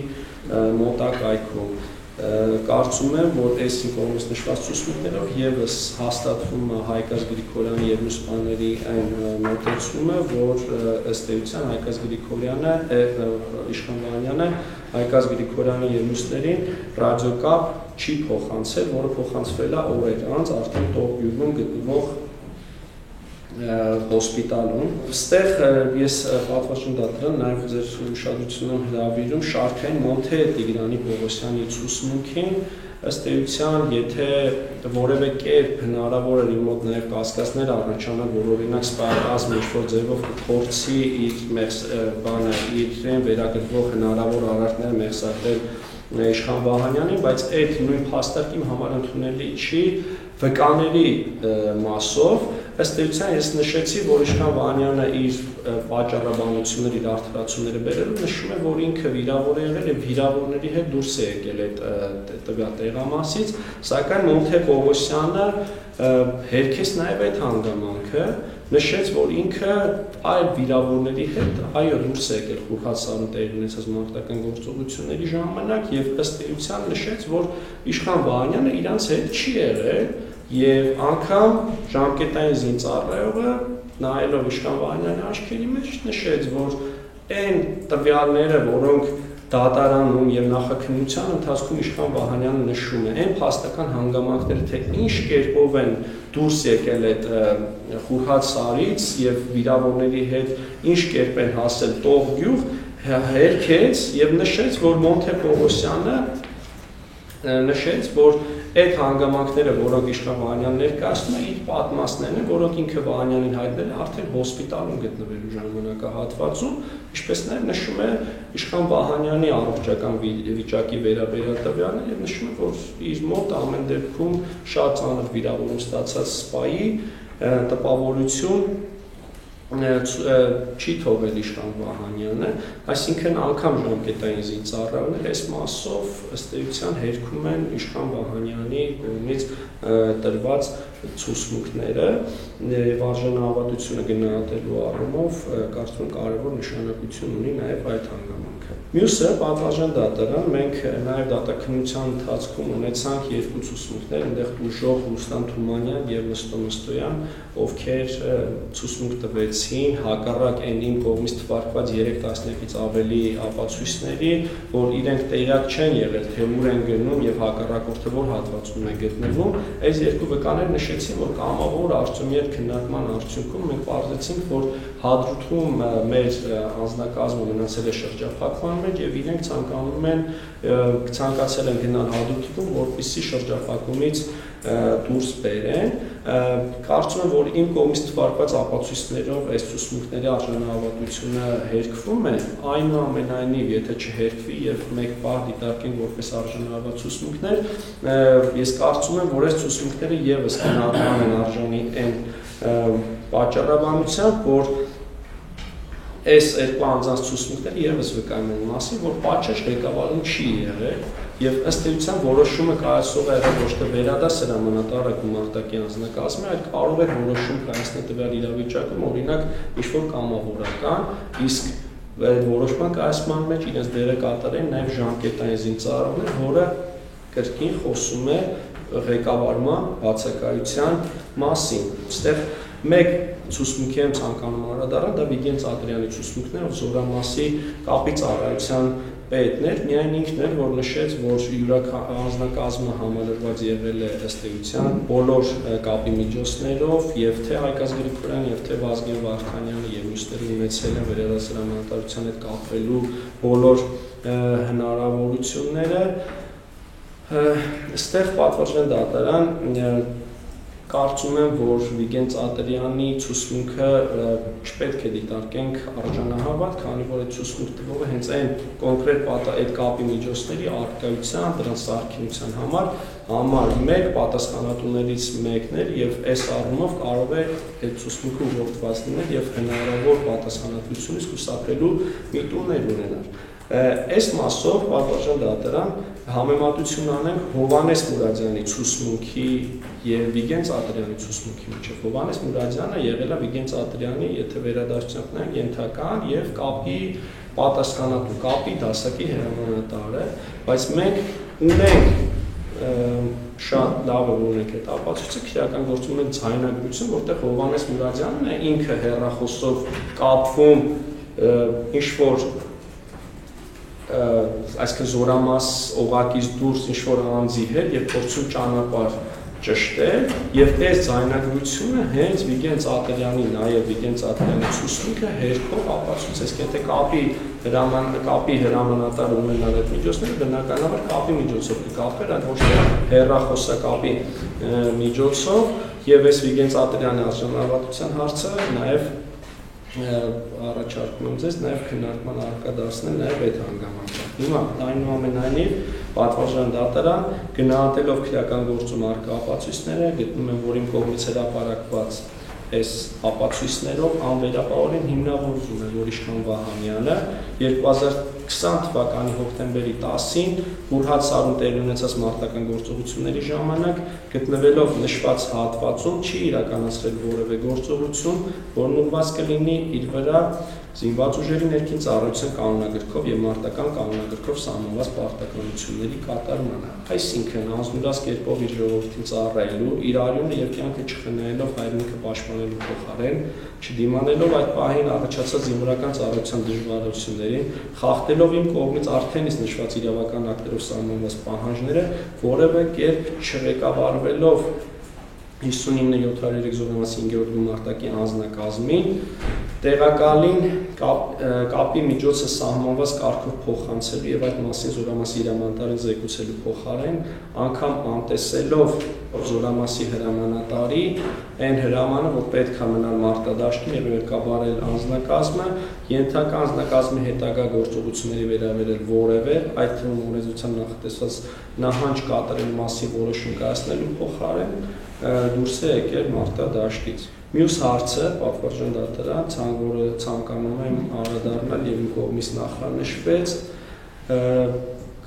մոտակայքում։ Կարծում եմ, որ այս կողմից նշված ցուցմունքներով եւս հաստատվում է Հայկազ Գրիգորյանի եւ մյուս սպաների այն մոտեցումը, որ ըստ էության Հայկազ Գրիգորյանը, Իշխան Վահանյանը Հայկազ Գրիգորյանի եւ մյուսներին ռադիոկապ չի փոխանցել, որը փոխանցվել է օրեր անց արդեն Տող-Գյուղում գտնվող հոսպիտալում։ Այստեղ ես պատվաստում եմ դատել նաև ձեր ուշադրությունը հրավիրում շարքային Մոնթե Տիգրանի Պողոսյանի ցուցմունքին, ըստ էության, եթե որևէ կերպ հնարավոր է իր մոտ նաև կասկածներ առաջանան, որ օրինակ սպայակազմը ինչ-որ ձևով կփորձի իրեն վերագրվող հնարավոր արարքները մեղսակրել Իշխան Վահանյանին, բայց այդ նույն փաստարկը իմ համար ընդունելի չի վկաների մասով։ Ըստ էության ես նշեցի, որ Իշխան Վահանյանը իր պատճառաբանությունները, իր արդարացումները բերելով նշում է, որ ինքը վիրավոր է եղել եւ վիրավորների հետ դուրս է եկել այդ տվյալ տեղամասից, սակայն Մոնթե Պողոսյանը հերքեց նաեւ այդ հանգամանքը, նշեց, որ ինքը այլ վիրավորների հետ այո դուրս է եկել Խորհրդասարում տեղի ունեցած մարտական գործողությունների ժամանակ եւ ըստ էության նշեց, որ Իշխան Վահանյանը իրանց հետ չի եղել եւ անգամ ժամկետային զինծառայողը նայելով Իշխան Վահանյանի աչքերի մեջ նշեց, որ այն տվյալները, որոնք դատարանում եւ նախաքննության ընթացքում Իշխան Վահանյանը նշում է, այն փաստական հանգամանքները, թե ինչ կերպով են դուրս եկել այդ Խորհրդասարից եւ վիրավորների հետ ինչ կերպ են հասել Տող-Գյուղ, հերքեց եւ նշեց, որ Մոնթե Պողոսյանը նշեց, որ այդ հանգամանքները, որոնք Իշխան Վահանյանն ներկայացնում է, իր պատմածներն են, որոնք ինքը Վահանյանին հայտնել է արդեն հոսպիտալում գտնվելու ժամանակահատվածում, ինչպես նաև նշում է Իշխան Վահանյանի առողջական վիճակի վերաբերյալ տվյալներ եւ նշում է, որ իր մոտ ամեն դեպքում շատ ծանր վիրավորում ստացած սպայի տպավորություն չի թողել Իշխան Վահանյանը, այսինքն անգամ ժամկետային զինծառայողներ այս մասով ըստ էության հերքում են Իշխան Վահանյանի կողմից տրված ցուցմունքները եւ արժանահավատությունը գնահատելու առումով կարծում եմ կարևոր նշանակություն ունի նաեւ այդ հանգամանքը։ Մյուսը պատվաստան դատարան, մենք նաեւ դատաքննության ընթացքում ունեցանք երկու ցուցմունքներ, այնտեղ ուժող Ռուստամ Թումանյան եւ Նստո Նստոյան, ովքեր ցուցմունք տվեցին հակառակ այն իմ կողմից թվարկված 3 տասնյակից ավելի ապացույցների, որ իրենք տեղյակ չեն եղել, թե ուր են գնում եւ հակառակորդը որ հատվածում է գտնվում, այս երկու վկաներ նշեցին, որ կամավոր արդյունք քննարկման արդյունքում մենք պարզեցինք, որ Հադրութում մեր անձնակազմը մնացել է շրջափակման մեջ եւ իրենք ցանկացել են գնալ Հադրութում, որպեսզի շրջափակումից դուրս բերեն։ Կարծում եմ, որ իմ կողմից թվարկված ապացույցներով այս ցուցմունքների արժանահավատությունը հերքվում է, այնուամենայնիվ, եթե չհերքվի եւ մեկ բառ դիտարկենք որպես արժանահավատ ցուցմունքներ, ես կարծում եմ, որ այս ցուցմունքները եւս գնահատման են արժանի այն պատճառաբանությամբ, որ այս երկու անձանց ցուցմունքները եւս վկայում են մասին, որ պատշաճ ղեկավարում չի եղել եւ ըստ էության որոշումը կայացող է եղել ոչ թե վերադաս հրամանատարը գումարտակի անձնակազմը, այլ կարող է որոշում կայացնել տվյալ իրավիճակում, օրինակ ինչ-որ կամավորական, իսկ որոշման կայացման մեջ իրենց դերը կատարեն նաեւ ժամկետային զինծառայողներ, որը կրկին խոսում է ղեկավարման բացակայության մասին։ Այստեղ մեկ ցուցմունքի եմ ցանկանում անդրադառնալ, դա Վիգեն Ծադրյանի ցուցմունքն է, ով Զորամասի կապի ծառայության պետն էր, միայն ինքն էր, որ նշեց, որ անձնակազմը համալրված եղել է ըստ էության բոլոր կապի միջոցներով, եւ թե Հայգազ Գրիգորյանը, եւ թե Վազգեն Վարդանյանը եւ մյուսները ունեցել են վերադաս հրամանատարության հետ կապվելու բոլոր հնարավորությունները, այստեղ պատվիրժան դատարան կարծում եմ, որ Վիգեն Ծադրյանի ցուցմունքը չպետք է դիտարկենք արժանահավատ, քանի որ այդ ցուցմունք տվողը հենց այն կոնկրետ այդ կապի միջոցների առկայության, դրանց սարքինության համար մեկ պատասխանատուներից մեկն էր եւ այս առումով կարող է այդ ցուցմունքը ուղղորդված լինել եւ հնարավոր պատասխանատվությունից խուսափելու միտումներ ունենալ։ Այս մասով պատվիրժան դատարան համեմատություն անենք Հովհաննես Մուրադյանի ցուցմունքի եւ Վիգեն Ծադրյանի ցուցմունքի միջեւ։ Հովհաննես Մուրադյանը եղել է Վիգեն Ծադրյանի, եթե վերադարձնանք նայենք, ենթական եւ կապի պատասխանատու, կապի դասակի հրամանատար է, բայց մենք ունենք շատ լավ է ունենք այդ ապացույցը քրեական գործունեության ձայնագրություն, որտեղ Հովհաննես Մուրադյանն է ինքը հեռախոսով կապվում ինչ-որ այսինքն Զորամաս օղակից դուրս ինչ-որ անձի հետ եւ փորձում ճանապարհ ճշտել եւ այս ձայնագրությունը հենց Վիգեն Ծադրյանի, նաեւ Վիգեն Ծադրյանի ցուցմունքը հերքով ապացույց է, եթե կապի հրամանատար ունենալ այդ միջոցները, բնականաբար կապի միջոցով կկապեր, այլ ոչ թե հեռախոսակապի միջոցով եւ այս Վիգեն Ծադրյանի արժանահավատության հարցը նաեւ առաջարկում եմ ձեզ նաև քննարկման առարկա դարձնել նաև այդ հանգամանքը։ Հիմա այնուամենայնիվ պատվիրժան դատարան գնահատելով քրեական գործում առկա ապացույցները գտնում եմ, որ իմ կողմից հրապարակված այս ապացույցներով անվերապահորեն հիմնավորվում է, որ Իշխան Վահանյանը 2020 թվականի հոկտեմբերի 10-ին Ուրհաթ Սարում տեղի ունեցած մարտական գործողությունների ժամանակ գտնվելով նշված հատվածում չի իրականացրել որևէ գործողություն, որն ուղղված կլինի իր վրա զինված ուժերի ներքին ծառայության կանոնագրքով եւ մարտական կանոնագրքով սահմանված պարտականությունների կատարմանը։ Այսինքն անձնուրաց կերպով իր ժողովրդին ծառայելու, իր արյունը եւ կյանքը չխնայելով հայրենիքը պաշտպանելու փոխարեն, չդիմանելով այդ պահին առաջացած զինվորական ծառայության դժվարություններին, խախտելով իմ կողմից արդեն իսկ նշված իրավական ակտերով սահմանված պահանջները, որևէ կերպ չղեկավարվելով 59-703 Զորամասի 5-րդ գումարտակի անձնակազմին տեղակալին կապի միջոցը սահմանված կարգով փոխանցելու եւ այդ մասին Զորամասի հրամանատարին զեկուցելու փոխարեն անգամ անտեսելով Զորամասի հրամանատարի այն հրամանը, որ պետք է մնալ մարտադաշտում եւ ղեկավարել անձնակազմը, ենթակա անձնակազմի հետագա գործողությունների վերաբերել որևէ, այդ թվում օրենսդրությամբ նախատեսված նահանջ կատարելու մասին որոշում կայացնելու փոխարեն դուրս է եկել մարտադաշտից։ Մյուս հարցը պատվիրժան դատարան, որը ցանկանում եմ անդրադառնալ եւ իմ կողմից նախանշվեց,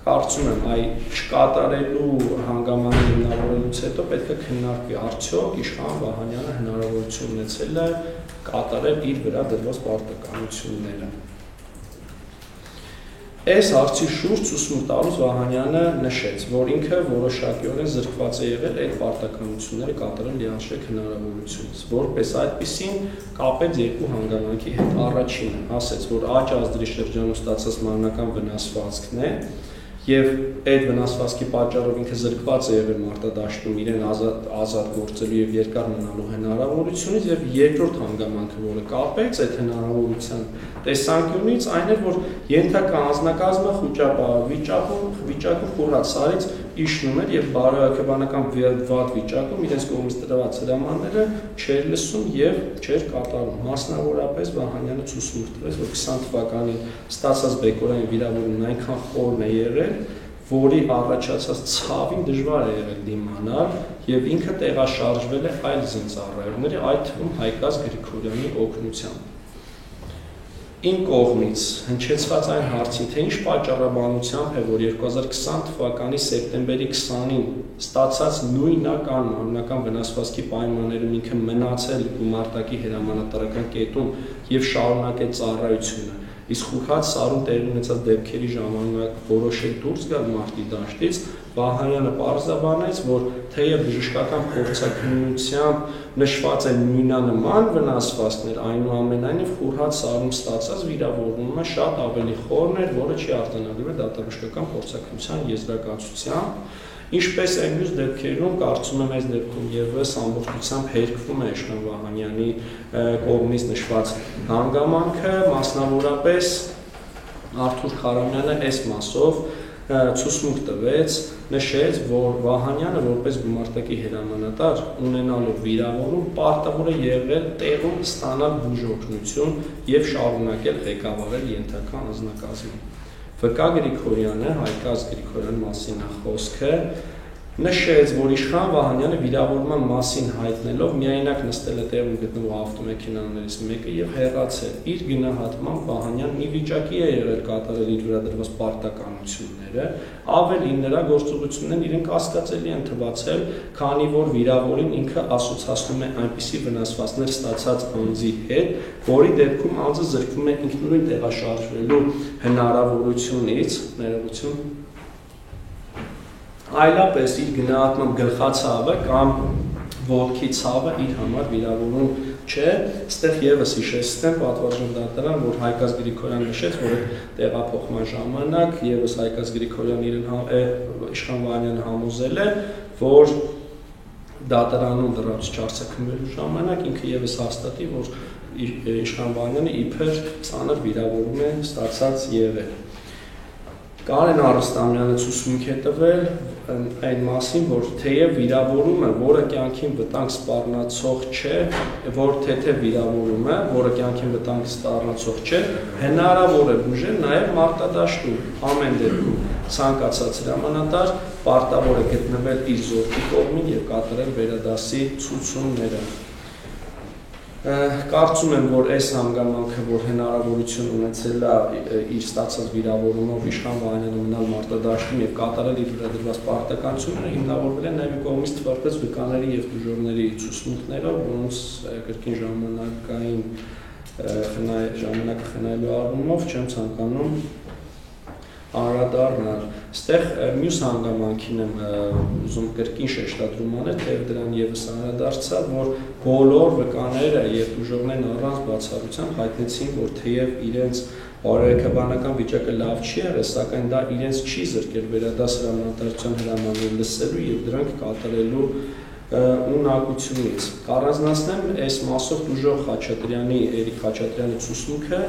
կարծում եմ այ չկատարելու հանգամանքը հիմնավորելուց հետո պետք է քննարկվի արդյոք Իշխան Վահանյանը հնարավորություն ունեցել է կատարել իր վրա դրված պարտականությունները։ Այս հարցի շուրջ ցուցմունք տալուց Վահանյանը նշեց, որ ինքը որոշակիորեն զրկված է եղել այդ պարտականությունները կատարել լիարժեք հնարավորությունից, որպես այդպիսին կապեց երկու հանգամանքի հետ։ Առաջինը ասեց, որ աճ ազդրի շրջանում ստացած մանրական վնասվածքն է եւ այդ վնասվածքի պատճառով ինքը զրկված է եղել մարտադաշտում իրեն ազատ գործելու եւ երկար մնալու հնարավորությունից եւ երկրորդ հանգամանքը, որը կապեց այդ հնարավորության տեսանկյունից, այն էր, որ ենթակա անձնակազմը վիճակում խորած սարից իջնում էր եւ բարոյաքեբանական վատ վիճակում իրենց կողմից տրված հրամանները չէր լսում եւ չէր կատարում։ Մասնավորապես Վահանյանը ցուցմունք տվեց, որ 20 թվականին ստացած բեկորային վիրավորումն այնքան խորն է եղել, որի առաջացած ցավին դժվար է եղել դիմանալ եւ ինքը տեղաշարժվել է այլ զինծառայողների, այդ թվում Հայգազ Գրիգորյանի օգնությամբ։ Իմ կողմից հնչեցված այն հարցին, թե ինչ պատճառաբանությամբ է, որ 2020 թվականի սեպտեմբերի 20-ին ստացած նույնական անձնական վնասվածքի պայմաններում ինքը մնացել գումարտակի հրամանատարական կետում եւ շարունակել ծառայությունը, իսկ խուքած սարում տեղի ունեցած դեպքերի ժամանակ որոշել դուրս գալ մարտի դաշտից, Վահանյանը պարզաբանեց, որ թեև բժշկական փորձաքննությամբ նշված են նույնանման վնասվածքներ, այնուամենայնիվ խորհրած սարում ստացած վիրավորումը շատ ավելի խորն էր, որը չի արտանագրվել դատաբժշկական փորձաքննության եզրակացությամբ, ինչպես այն մյուս դեպքերում, կարծում եմ այս դեպքում ևս ամբողջությամբ հերկվում է Իշխան Վահանյանի կողմից նշված հանգամանքը, մասնավորապես Արթուր Խարամյանը այս մասով ցուցմունք տվեց, նշեց, որ Վահանյանը որպես գումարտակի հրամանատար ունենալով վիրավորում պարտավոր է եղել տեղում ստանալ բուժօգնություն եւ շարունակել ղեկավարել ենթակա անձնակազմը։ ՎԿ Գրիգորյանը, Հայկազ Գրիգորյանի մասին խոսքը նշեց, որ Իշխան Վահանյանը վիրավորման մասին հայտնելով միայնակ նստել է տեղում գտնվող ավտոմեքենաներից մեկը եւ հեռացել։ Իր գնահատմամբ Վահանյանն ի վիճակի է եղել կատարել իր վրա դրված պարտականությունները, ավելի նրա գործողություններն իրեն կասկածելի են թվացել, քանի որ վիրավորին ինքը ասոցացնում է այնպիսի վնասվածքներ ստացած անձի հետ, որի դեպքում անձը զրկվում է ինքնուրույն տեղաշարժվելու հնարավորությունից, ներողություն, այլապես իր գնահատմամբ գլխացավը կամ ոտքի ցավը իր համար վիրավորում չէ, այստեղ եւս հիշեցնեմ պատվարժան դատարան, որ Հայկազ Գրիգորյանը նշեց, որ տեղափոխման ժամանակ եւս Հայկազ Գրիգորյանը իրեն Իշխան Վահանյանը համոզել է, որ դատարանում դրած չարցակնվելու ժամանակ ինքը եւս հաստատի, որ Իշխան Վահանյանը իբր ծանր վիրավորում է ստացած եղել։ Կարեն Արստամյանը ցուցմունք է տվել այն մասին, որ թեև վիրավորումը, որը կյանքին վտանգ սպառնացող չէ, որ թեթև վիրավորումը, որը կյանքին վտանգ սպառնացող չէ, հնարավոր է բուժել նաև մարտադաշտում։ Ամեն դեպքում ցանկացած հրամանատար պարտավոր է գտնվել իր զորքի կողմին եւ կատարել վերադասի ցուցումները։ Կարծում եմ, որ այս հանգամանքը, որ հնարավորություն ունեցել է իր ստացած վիրավորումով Իշխան Վահանյանը մնալ մարտադաշտում եւ կատարել իր վրա դրված պարտականությունները, հիմնավորվել են նաեւ կողմից թվարկված վկաների եւ դժողների ցուցմունքներով, որոնց կրկին ժամանակը խնայելու առումով չեմ ցանկանում անդրադառնալ։ Այստեղ մյուս հանգամանքին եմ ուզում կրկին շեշտադրում անել, թեև դրան եւս անդրադարձա, որ բոլոր վկաները եւ դժողներն առանց բացառության հայտնեցին, որ թեև իրենց բարոյական վիճակը լավ չի եղել, սակայն դա իրենց չի զրկել վերադաս հրամանատարության հրամանները լսելու եւ դրանք կատարելու ունակությունից։ Կառանձնացնեմ այս մասով դժող Խաչատրյանի, Էրիկ Խաչատրյանի ցուցմունքը,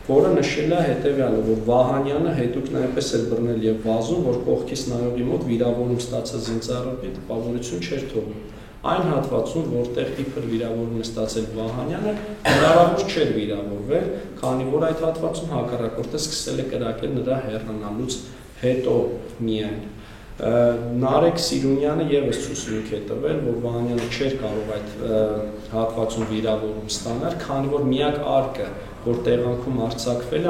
որը նշել է հետևյալը, որ Վահանյանը հետուկ նայպես էր բռնել եւ վազում, որ կողքից նայողի մոտ վիրավորում ստացած զինծառայողի տպավորություն չէր թողնում։ Այն հատվածում, որտեղ իբր վիրավորում է ստացել Վահանյանը, հնարավոր չէր վիրավորվել, քանի որ այդ հատվածում հակառակորդը սկսել է կրակել նրա հեռանալուց հետո միայն։ Նարեկ Սիրունյանը եւս ցուցմունք է տվել, որ Վահանյանը չէր կարող այդ հատվածում վիրավորում ստանալ, քանի որ միակ արկը, որ տեղանքում արձակվել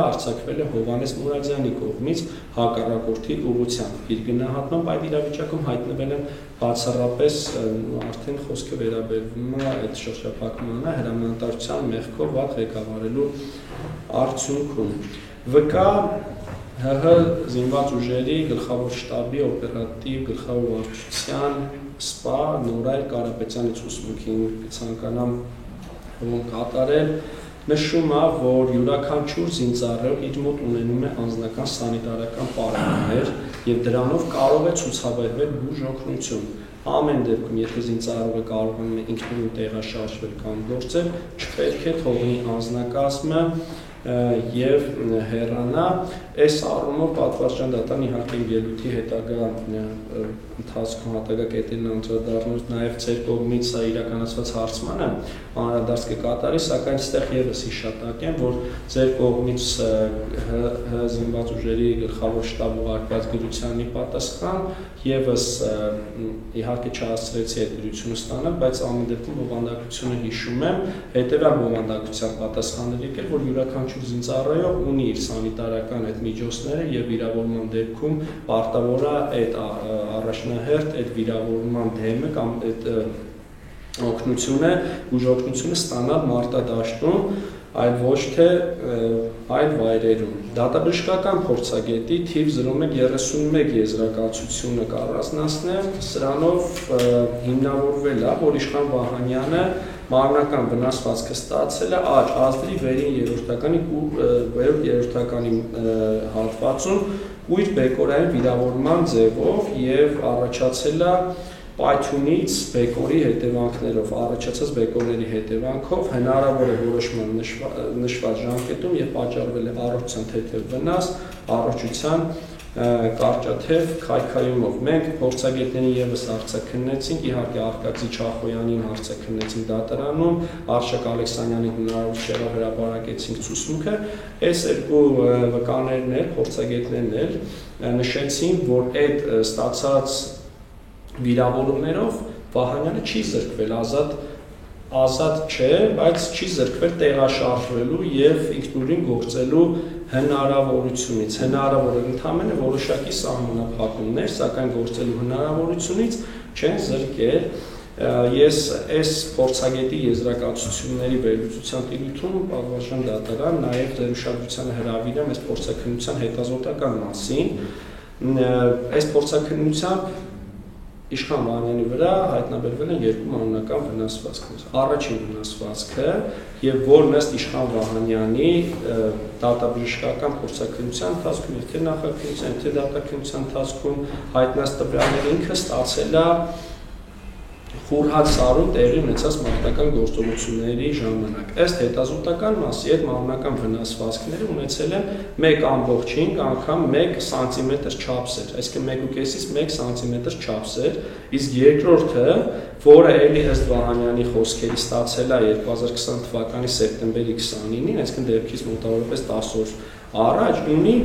է Հովհաննես Մուրադյանի կողմից հակառակորդի ուղղությամբ։ Իր գնահատմամբ այդ իրավիճակում հայտնվել են բացառապես արդեն խոսքը վերաբերվում է այդ շրջափակմանը հրամանատարության մեղքով վատ ղեկավարելու արդյունքում։ ՎԿ ՀՀ զինված ուժերի գլխավոր շտաբի օպերատիվ գլխավոր վարչության սպա Նորայր Կարապետյանի ցուցմունքին կցանկանամ կատարել, նշում է, որ յուրաքանչյուր զինծառայող իր մոտ ունենում է անձնական սանիտարական պարագաներ եւ դրանով կարող է ցուցաբերվել բուժօգնություն։ Ամեն դեպքում, եթե զինծառայողը կարողանում է ինքնուրույն տեղաշարժվել կամ գործել, չպետք է թողնի անձնակազմը եւ հեռանա։ Այս առումով պատվարժան դատարան իհարկե ելույթի հետագա ընթացքում հետագա կետերին անդրադառնալուց նաեւ ձեր կողմից սա իրականացված հարցմանը անդրադարձ կկատարի, սակայն այստեղ եւս հիշատակ եմ, որ ձեր կողմից զինված ուժերի գլխավոր շտաբ ուղարկած գրությանի պատասխան եւս իհարկե չհասցրեցի այդ գրությունը ստանալ, բայց ամեն դեպքում բովանդակությունը հիշում եմ, հետեւյալ բովանդակության պատասխաններ եկել, որ յուրաքանչյուր յուրաքանչյուր զինծառայող ունի իր սանիտարական այդ միջոցները եւ վիրավորման դեպքում պարտավոր է այդ առաջնահերթ այդ վիրավորման դեմը կամ այդ բուժօգնությունը ստանալ մարտադաշտում, այլ ոչ թե այլ վայրերում։ Դատաբժշկական փորձագետի թիվ 0131 եզրակացությունը կառուցնասնեմ, սրանով հիմնավորվել է, որ Իշխան Վահանյանը մարմնական վնասվածքը ստացել է աճ ազդրի վերին երրորդականի հատվածում կույր բեկորային վիրավորման ձևով եւ առաջացել է պայթյունից բեկորի հետևանքներով, առաջացած բեկորների հետևանքով հնարավոր է որոշման նշված ժամկետում եւ պատճառվել է առողջության թեթև վնաս, առողջության կարճաթև քայքայումով։ Մենք փորձագետներին եւս հարցաքննեցինք, իհարկե Արկադի Չախոյանին հարցաքննեցինք դատարանում, Արշակ Ալեքսանյանին հնարավոր չեղավ հրապարակեցինք ցուցմունքը, այս երկու վկաներն էլ, փորձագետներն էլ նշեցին, որ այդ ստացած վիրավորումներով Վահանյանը չի զրկվել, ազատ չէ, բայց չի զրկվել տեղաշարժվելու եւ ինքնուրույն գործելու հնարավորությունից։ Հնարավոր է ընդհանրապես որոշակի սահմանափակումներ, սակայն գործելու հնարավորությունից չեն զրկել։ Ես այս փորձագետի եզրակացությունների վերլուծության տիրույթում պատվարժան դատարան նաեւ ձեր ուշադրությանը հրավիրեմ այս փորձաքննության հետազոտական մասին։ Այս փորձաքննությամբ Իշխան Վահանյանի վրա հայտնաբերվել են երկու մանրական վնասվածքներ։ Առաջին վնասվածքը, եւ որն ըստ Իշխան Վահանյանի դատաբժշկական փորձաքննության ընթացքում, թե նախաքննության, թե դատաքննության ընթացքում հայտնած տվյալները ինքը ստացել է Խորհրդ սարում տեղի ունեցած մարտական գործողությունների ժամանակ։ Ըստ հետազոտական մասի այդ մանրական վնասվածքները ունեցել են 1.5 անգամ 1 սանտիմետր չափսեր, այսինքն 1.5-ից 1 սանտիմետր չափսեր, իսկ երկրորդը, որը էլի ըստ Վահանյանի խոսքերի ստացել է 2020 թվականի սեպտեմբերի 29-ին, այսինքն դեպքից մոտավորապես 10 օր առաջ, ունի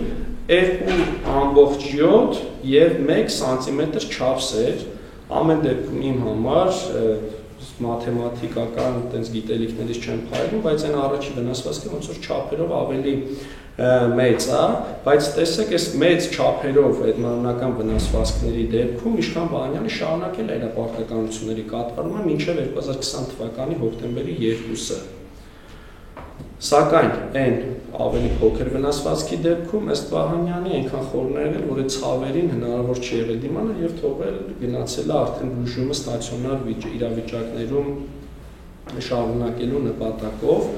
2.7 եւ 1 սանտիմետր չափսեր։ Ամեն դեպքում իմ համար մաթեմատիկական այդպես գիտելիքներից չեմ փայլում, բայց այն առաջի վնասվածքը ոնց որ չափերով ավելի մեծ է, բայց տեսեք, այս մեծ չափերով այդ մանրական վնասվածքների դեպքում Իշխան Վահանյանը շարունակել է իր պարտականությունների կատարումը մինչև 2020 թվականի հոկտեմբերի 2-ը։ Սակայն այն ավելի փոքր վնասվածքի դեպքում ըստ Վահանյանի այնքան խորներ էր, որ այդ ցավերին հնարավոր չի եղել դիմանալ եւ թողել գնացել է արդեն բուժումը ստացիոնար իրավիճակներում շարունակելու նպատակով։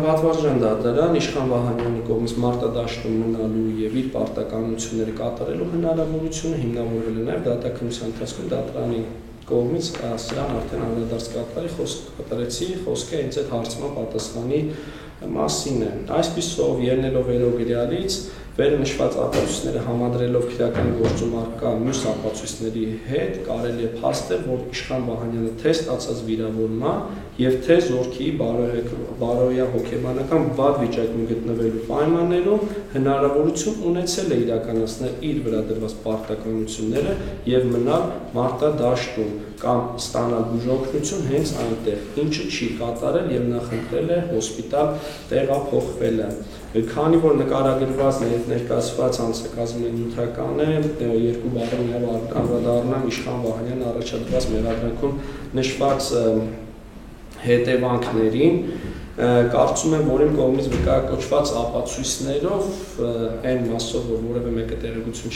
Պատվարժան դատարան Իշխան Վահանյանի կողմից մարտադաշտում մնալու եւ իր պարտականությունները կատարելու հնարավորությունը հիմնավորվել է նաեւ դատաքննության ընթացքում դատարանի կողմից սրան արդեն անդրադարձ կատարեցի խոսքը հենց այդ հարցման պատասխանի մասին է։ Այսպիսով ելնելով վերոգրյալից վերը նշված ապացույցները համադրելով քրեական գործում առկա մյուս ապացույցների հետ կարելի է փաստել, որ Իշխան Վահանյանը թե ստացած վիրավորման եւ թե զորքի բարոյահոգեբանական վատ վիճակում գտնվելու պայմաններում հնարավորություն ունեցել է իրականացնել իր վրա դրված պարտականությունները եւ մնալ մարտադաշտում կամ ստանալ բուժօգնություն հենց այնտեղ, ինչը չի կատարել եւ նախընտրել է հոսպիտալ տեղափոխվելը։ Քանի որ նկարագրված ներկայացված անձնակազմի նյութական է, երկու բառով նաև անդրադառնամ Իշխան Վահանյանը առաջադրված մեղադրանքում նշված հետևանքներին, կարծում եմ, որ իմ կողմից վկայակոչված ապացույցներով այն մասով, որ որևէ մեկը տեղեկություն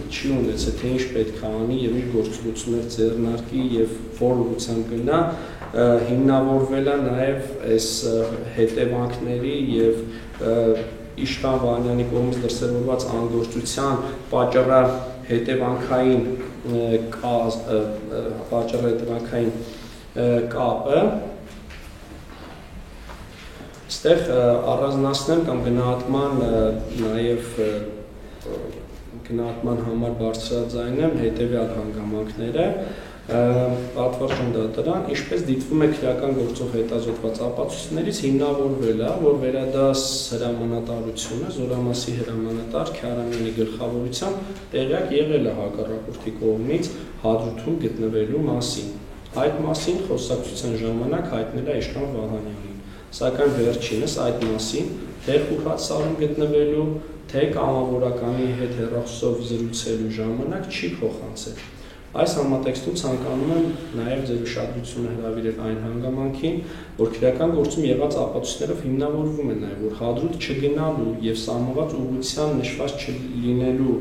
չի ունեցել, թե ինչ պետք է անի եւ ինչ գործողություններ ձեռնարկի եւ որ ուղղությամբ գնա, հիմնավորվել է նաեւ այս հետևանքների եւ Իշխան Վահանյանի կողմից դրսևորված անգործության պատճառ հետևանքային կապը Այստեղ առանձնացնեմ կամ գնահատման համար բարձրաձայնեմ հետևյալ հանգամանքները պատվարժան դատարան, ինչպես դիտվում է քրեական գործով հետազոտված ապացույցներից հիմնավորվել է, որ վերադաս հրամանատարությունը, Զորամասի հրամանատար Քյարամյանի գլխավորությամբ տեղյակ եղել է հակառակորդի կողմից հադրութում գտնվելու մասին։ Այդ մասին խոսակցության ժամանակ հայտնել է Իշխան Վահանյանին։ Սակայն վերջինս այդ մասին թե խորհրդարանում գտնվելու, թե կամավորականի հետ հեռախոսով զրուցելու ժամանակ չի փոխանցել։ Այս համատեքստում ցանկանում եմ նաև ձեր ուշադրությունը հրավիրել այն հանգամանքին, որ քրեական գործում եղած ապացույցներով հիմնավորվում է նաև, որ հադրութ չգնալու եւ սահմանված ուղղության նշված չլինելու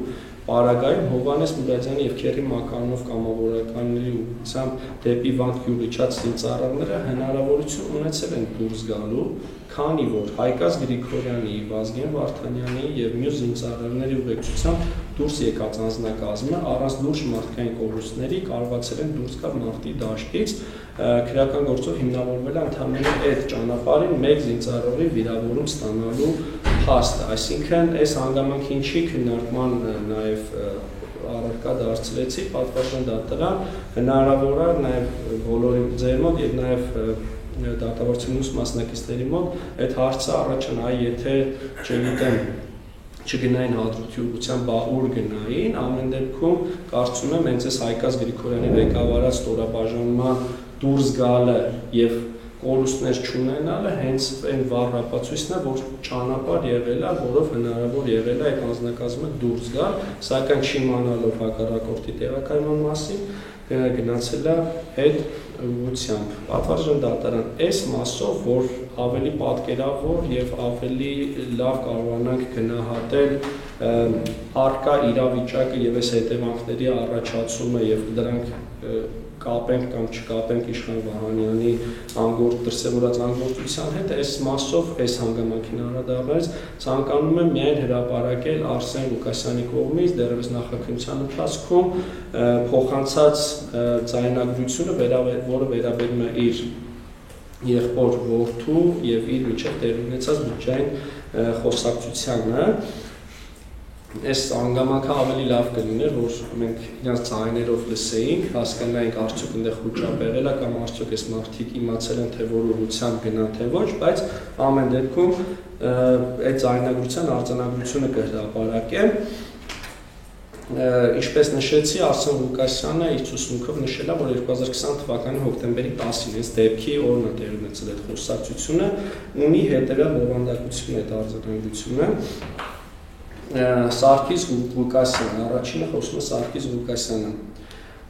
պարագայում Հովհաննես Մուրադյանի եւ Քեռի Մակարոնով կամավորականների ուղղությամբ դեպի Վանք գյուղ իջած զինծառայողները հնարավորություն ունեցել են դուրս գալու, քանի որ Հայկազ Գրիգորյանի, Վազգեն Վարդանյանի եւ մյուս զինծառայողների ուղեկցությամբ դուրս եկած անձնակազմը առանց լուրջ մարդկային կորուստների կարողացել են դուրս գալ մարտի դաշտից, քրեական գործով հիմնավորվել է ընդհանրապես այդ ճանապարհին մեկ զինծառայողի վիրավորում ստանալու փաստը, այսինքն այս հանգամանքի ինչի քննարկման նաև առարկա դարձրեցի պատվաստան դատարան, հնարավոր է նաև բոլորի ձեր մոտ եւ նաև դատավարության ուսումնասիրող մասնակիցների մոտ այդ հարցը առաջանա, եթե չգիտեմ չգնային հադրութի ուղղությամբ բա ուր գնային, ամեն դեպքում կարծում եմ հենց այս Հայկազ Գրիգորյանի ղեկավարած ստորաբաժանման դուրս գալը եւ կորուստներ չունենալը հենց այն վառ ապացույցն է, որ ճանապարհ եղել է, որով հնարավոր եղել է այդ անձնակազմը դուրս գալ, սակայն չիմանալով հակառակորդի տեղակայման մասին գնացել է այդ ուղղությամբ։ Պատվաստան դատարան այս մասով, որ ավելի պատկերավոր եւ ավելի լավ կարողանանք գնահատել առկա իրավիճակը եւ այս հետևանքների առաջացումը եւ դրանք կապենք կամ չկապենք Իշխան Վահանյանի անգործ դրսևորած անգործության հետ, այս մասով այս հանգամանքին անդրադառնալիս ցանկանում եմ միայն հրապարակել Արսեն Ղուկասյանի կողմից դեռևս նախաքննության ընթացքում փոխանցած ձայնագրությունը, որը վերաբերում է իր եղբոր որդու եւ իր միջև տեղի ունեցած բջջային խոսակցությանը։ Այս հանգամանքը ավելի լավ կլիներ, որ մենք իրենց ձայներով լսեինք, հասկանայինք արդյոք այնտեղ խոճապ եղել է կամ արդյոք այս մարդիկ իմացել են թե որ ուղղությամբ գնան թե ոչ, բայց ամեն դեպքում այդ ձայնագրության արձանագրությունը կհրապարակեմ։ Ինչպես նշեցի, Արսեն Ղուկասյանը իր ցուցմունքով նշել է, որ 2020 թվականի հոկտեմբերի 10-ին այս դեպքի օրն է տեղի ունեցել այդ խոսակցությունը, ունի հետևյալ բովանդակություն այդ արձանագրությունը։ Սարգիս Ղուկասյան, առաջինը խոսում է Սարգիս Ղուկասյանը։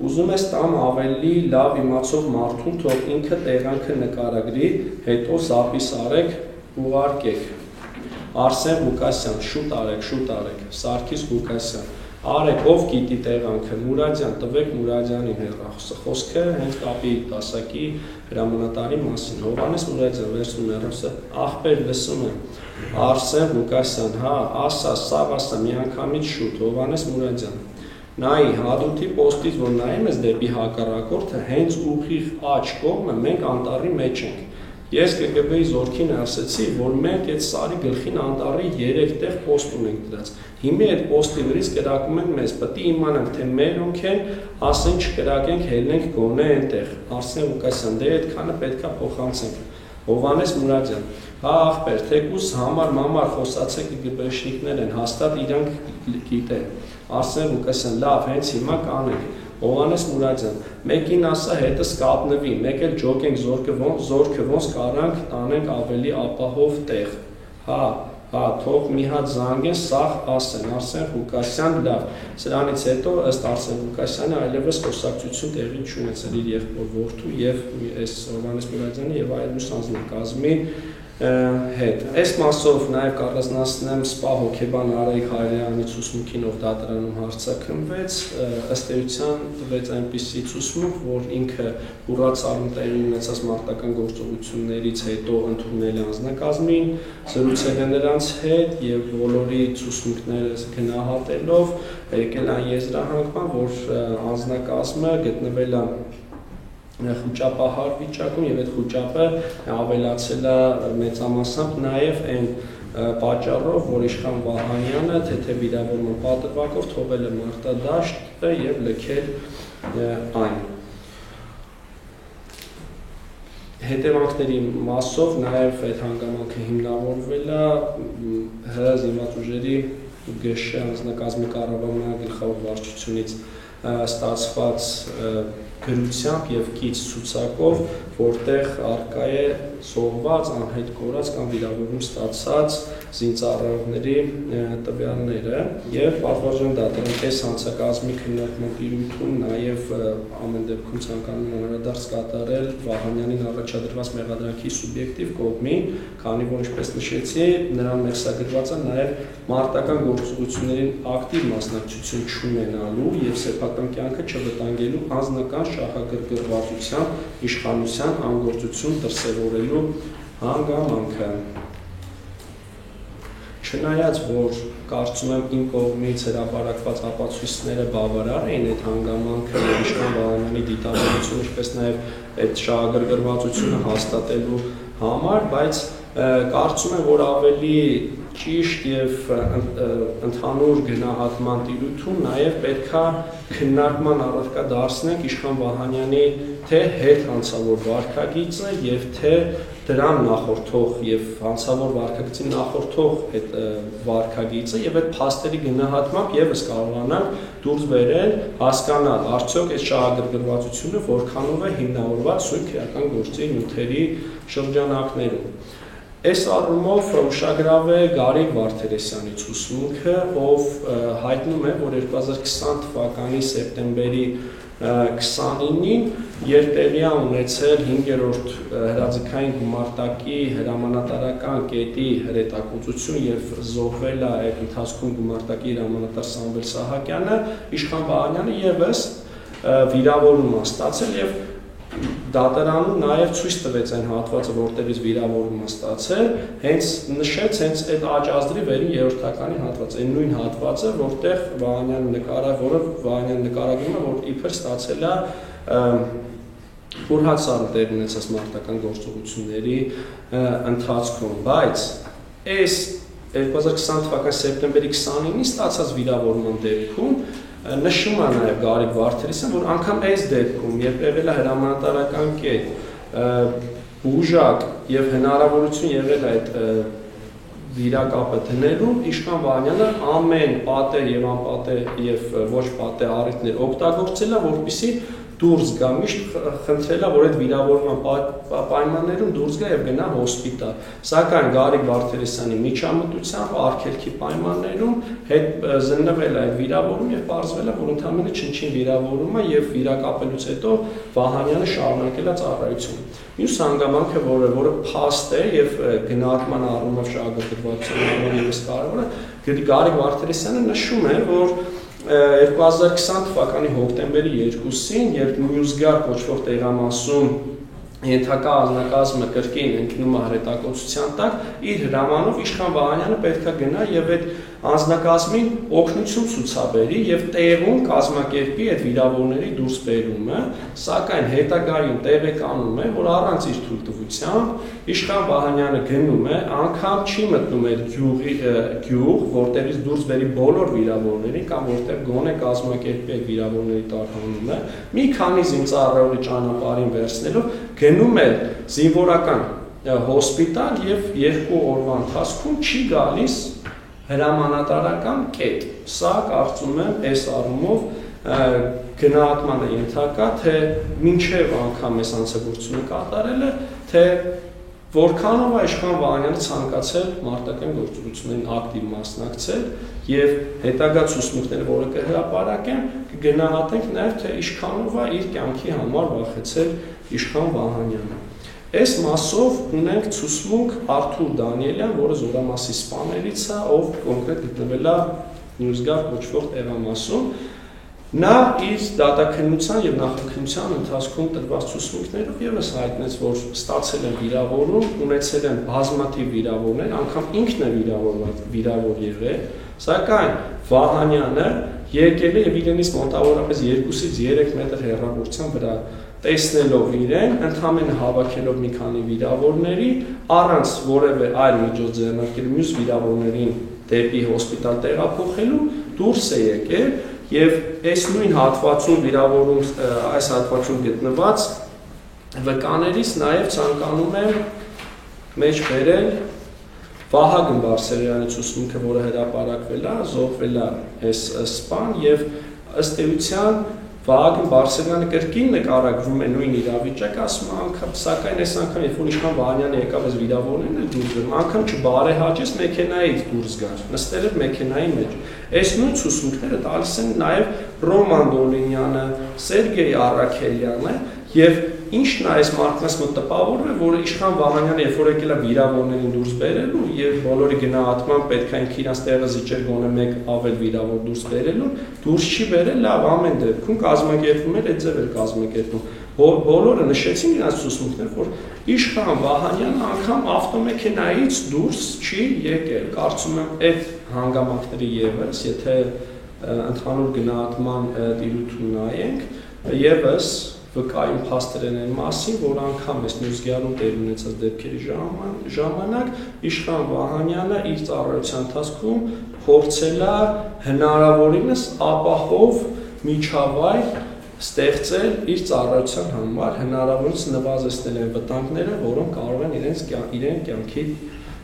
Ուզում ես տամ ավելի լավ իմացող մարդուն, թող ինքը տեղանքը նկարագրի, հետո զապիս արեք, ուղարկեք։ Արսեն Ղուկասյան, շուտ արեք, Սարգիս Ղուկասյան, արեք, ով գիտի տեղանքը, Մուրադյան, տվեք Մուրադյանին հեռախոսը, խոսքը հենց կապի դասակի հրամանատարի մասին, Հովհաննես Մուրադյան, վերցնում հեռախոսը, ախպեր լսում եմ, Արսեն Ղուկասյան, հա, ասա, միանգամից շուտ, Հովհաննես Մուրադյան, նայի, հադրութի պոստից, որ նայում ես դեպի հակառակորդը, հենց ուղիղ աջ կողմը մենք անտառի մեջ ենք։ Ես ԿԳԲ-ի զորքին ասացի, որ մենք այդ սարի գլխին անտառի 3 տեղ պոստ ունենք դրած։ Հիմա այդ պոստի վրից կրակում են մեզ, պետք է իմանանք, թե մերոնք են, ասենք չկրակենք, հելնենք գոնե այնտեղ։ Արսեն Ղուկասյան, դե այդքանը պետքա փոխանցենք։ Հովհաննես Մուրադյան, հա ախպեր, թեկուզ համար խոսացեք ԿԳԲ-շնիկներ են, հաստատ իրանք գիտեն։ Արսեն Ղուկասյան, լավ, հենց հիմա կանենք։ Հովհաննես Մուրադյան, մեկին ասա հետս կապնվի, մեկ էլ ջոկենք զորքը ոնց կարանք տանենք ավելի ապահով տեղ։ Հա, թող մի հատ զանգեն, սաղ ասեն, Արսեն Ղուկասյան, լավ։ Սրանից հետո ըստ Արսեն Ղուկասյանը այլևս խոսակցություն տեղի չունեցել իր եղբոր որդու եւ այս Հովհաննես Մուրադյանի եւ այլ մյուս անձնակազմի հետ։ Այս մասով նաև կառանձնացնեմ սպա հոգեբան Արայիկ Հայրյանի ցուցմունքին, ով դատարանում հարցաքննվեց, ըստ էության տվեց այնպիսի ցուցմունք, որ ինքը հուրացարում տեղի ունեցած մարտական գործողություններից հետո ընդունել է անձնակազմին, զրուցել է նրանց հետ եւ բոլորի ցուցմունքները գնահատելով եկել այն եզրահանգման, որ անձնակազմը գտնվել է խոճապահար վիճակում եւ այդ խոճապը ավելացել է մեծամասամբ նաեւ այն պատճառով, որ Իշխան Վահանյանը թեթև վիրավորման պատրվակով թողել է մարտադաշտը եւ լքել այն։ Հետևանքների մասով նաեւ այդ հանգամանքը հիմնավորվել է ՀՀ զինված ուժերի ԳՇ անձնակազմի կառավարման գլխավոր վարչությունից ստացված գրությամբ եւ կից ցուցակով, որտեղ արկա է զոհված, անհետ կորած կամ վիրավորում ստացած զինծառայողների տվյալները եւ պարտավորեն դատարան այս հանցակազմի քննարկման տիրույթում նաեւ ամեն դեպքում ցանկանում եմ անդրադարձ կատարել Վահանյանին առաջադրված մեղադրանքի սուբյեկտիվ կողմին, քանի որ ինչպես նշեցի, նրան մեղսագրված է նաեւ մարտական գործողություններին ակտիվ մասնակցություն չունենալու եւ սեփական կյանքը չվտանգելու անձնական շահագրգռվածության, իշխանության անգործություն դրսևորելու հանգամանքը։ Չնայած որ կարծում եմ իմ կողմից հրապարակված ապացույցները բավարար էին այդ հանգամանքը եւ Իշխան Վահանյանի դիտավորությունը, ինչպես նաեւ այդ շահագրգռվածությունը հաստատելու համար, բայց կարծում եմ, որ ավելի ճիշտ եւ ընդհանուր գնահատման տիրույթում նաեւ պետքա քննարկման առարկա դարձնենք Իշխան Վահանյանի թե հետ հանցավոր վարքագիծը եւ թե դրան նախորդող եւ հանցավոր վարքագծին նախորդող այդ վարքագիծը եւ այդ փաստերի գնահատմամբ եւս կարողանանք դուրս բերել, հասկանալ արդյոք այդ շահագրգռվածությունը որքանով է հիմնավորված սույն քրեական գործի նյութերի շրջանակներում։ Այս առումով ուշագրավ է Գարիկ Վարդերեսյանի ցուցմունքը, ով հայտնում է, որ 2020 թվականի սեպտեմբերի 29-ին երտեղի է ունեցել 5-րդ հրաձգային գումարտակի հրամանատարական կետի հրետակոծություն եւ զոհվել է այդ ընթացքում գումարտակի հրամանատար Սամվել Սահակյանը, Իշխան Վահանյանը եւս վիրավորում է ստացել եւ դատարանում նաև ցույց տվեց այն հատվածը, որտեղից վիրավորում է ստացել, հենց նշեց հենց այդ աճազդրի վերին երրորդականի հատվածը, այն նույն հատվածը, որտեղ Վահանյանը նկարագրում է, որ իբր ստացել է Ֆուրհացարը տեղ ունեցած մարտական գործողությունների ընթացքում, բայց այս 2020 թվականի սեպտեմբերի 29-ին ստացած վիրավորման դեպքում նշում է նաև Գարիկ Վարդերեսյանը, որ անգամ այս դեպքում, երբ եղել է հրամանատարական կետ, բուժակ եւ հնարավորություն եղել է այդ վիրակապը դնելու, Իշխան Վահանյանը ամեն պատեհ եւ անպատեհ եւ ոչ պատեհ առիթներ օգտագործել է, որպեսզի դուրս գա, միշտ խնդրել է, որ այդ վիրավորման պայմաններում դուրս գա եւ գնա հոսպիտալ։ Սակայն Գարիկ Վարդերեսյանի միջամտությամբ արգելքի պայմաններում հետ զննվել է այդ վիրավորումը եւ պարզվել է, որ ընդհանրապես չնչին վիրավորում է եւ վիրակապելուց հետո Վահանյանը շարունակել է ծառայությունը։ Մյուս հանգամանքը, որը փաստ է եւ գնահատման առումով շահագրգռվածության առումով եւս կարևոր է, Գարիկ Վարդերեսյանը նշում է, որ 2020 թվականի հոկտեմբերի 2-ին, երբ Նյուզգար կոչվող տեղամասում ենթակա անձնակազմը կրկին ընկնում է հրետակոծության տակ, իր հրամանով Իշխան Վահանյանը պետք է գնա եւ այդ անձնակազմին օգնություն ցուցաբերի եւ տեղում կազմակերպի այդ վիրավորների դուրսբերումը, սակայն հետագայում տեղեկանում է, որ առանց իր թույլտվությամբ Իշխան Վահանյանը գնում է, անգամ չի մտնում այդ գյուղ, որտեղից դուրս բերի բոլոր վիրավորներին կամ որտեղ գոնե կազմակերպի այդ վիրավորների տարհանումը, մի քանի զինծառայողի ճանապարհին վերցնելով գնում է զինվորական հոսպիտալ եւ 2 օրվա ընթացքում չի գալիս հրամանատարական կետ։ Սա կարծում եմ այս առումով գնահատման է ենթակա, թե մինչև անգամ այս հանցագործությունը կատարել է, թե որքանով է Իշխան Վահանյանը ցանկացել մարտական գործողություններին ակտիվ մասնակցել եւ հետագա ցուցմունքները, որը կհրապարակեն, կգնահատենք նաեւ թե ինչքանով է իր կյանքի համար վախեցել Իշխան Վահանյանը։ Այս մասով ունենք ցուցմունք Արթուր Դանիելյան, որը Զորամասի սպաներից է, ով կոնկրետ գտնվել է Նյուզգար կոչվող տեղամասում։ Նա իր դատաքննության եւ նախաքննության ընթացքում տրված ցուցմունքներով եւս հայտնեց, որ ստացել են վիրավորում, ունեցել են բազմաթիվ վիրավորներ, անգամ ինքն է վիրավոր եղել, սակայն Վահանյանը եկել է եւ իրենից մոտավորապես 2-ից 3 մետր հեռավորության վրա տեսնելով իրեն, ընդհանրապես հավաքելով մի քանի վիրավորների, առանց որևէ այլ միջոց ձեռնարկելու մյուս վիրավորներին դեպի հոսպիտալ տեղափոխելու, դուրս է եկել եւ այս նույն հատվածում վիրավորում այս հատվածում գտնված վկաներից նաեւ ցանկանում եմ մեջ բերել Վահագն Բարսեղյանի ցուցմունքը, որը հրապարակվել է, զոհվել է այս սպան եւ ըստ էության Վահագն Բարսեղյանը կրկին նկարագրում է նույն իրավիճակը, ասում է անգամ, սակայն այս անգամ երբ որ Իշխան Վահանյանը եկավ այս վիրավորներն էր դուրս գնում, անգամ չբարեհաճեց մեքենայից դուրս գար, նստել էր մեքենայի մեջ։ Այս նույն ցուցմունքները տալիս են նաև Ռոման Դոլինյանը, Սերգեյ Առաքելյանը եւ ինչն է այս մարդկանց մոտ տպավորում է, որ Իշխան Վահանյանը երբ որ եկել է վիրավորներին դուրս բերելու եւ բոլորի գնահատման պետք է ինքը իրանց տեղը զիջեր գոնե մեկ ավել վիրավոր դուրս բերելու, դուրս չի բերել, լավ ամեն դեպքում կազմակերպում էր, այդ ձև էր կազմակերպում։ Բոլորը նշեցին իրանց ցուցմունքներ, որ Իշխան Վահանյանը անգամ ավտոմեքենայից դուրս չի եկել։ Կարծում եմ այդ հանգամանքների եւս, եթե ընդհանուր գնահատման տիրույթում նայենք, եւս վկայում փաստերեն մասին, որ անգամ այս նյուզգյալում տեղ ունեցած դեպքերի ժամանակ Իշխան Վահանյանը իր ծառայության ընթացքում փորձել է հնարավորինս ապահով միջավայր ստեղծել իր ծառայության համար, հնարավորինս նվազեցնել այն վտանգները, որոնք կարող են իրեն կյանքի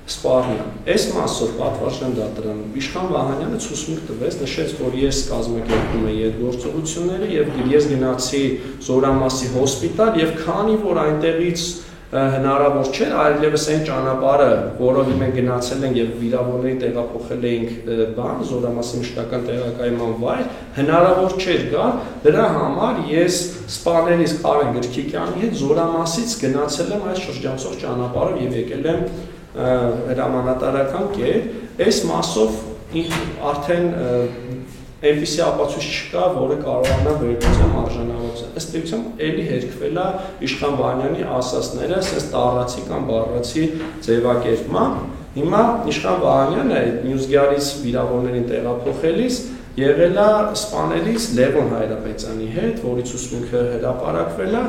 սպառնել։ Այս մասով պատվարժան դատարանում Իշխան Վահանյանը ցուցմունք տվեց, նշեց, որ ես կազմակերպում եմ այդ գործողությունները եւ ես գնացի Զորամասի հոսպիտալ եւ քանի որ այնտեղից հնարավոր չէր այլևս այն ճանապարհը, որով մենք գնացել ենք եւ վիրավորներին տեղափոխել էինք Զորամասի մշտական տեղակայման վայր, հնարավոր չէր գա, դրա համար ես սպաներիս Կարեն Գրքիկյանի հետ Զորամասից գնացել եմ այս շրջանցող ճանապարհով եւ եկել եմ հրամանատարական կետ, այս մասով արդեն այնպիսի ապացույց չկա, որը կարողանա վերլուծել արժանավորության։ Ըստ էության էլի հերքվել է Իշխան Վահանյանի ասածները, ասես տառացի կամ բառացի ձևակերպման։ Հիմա Իշխան Վահանյանը այդ նյուզգյալից վիրավորներին տեղափոխելիս եղել է սպանելիս Լևոն Հայրապետյանի հետ, որի ցուցմունքը հրապարակվել է,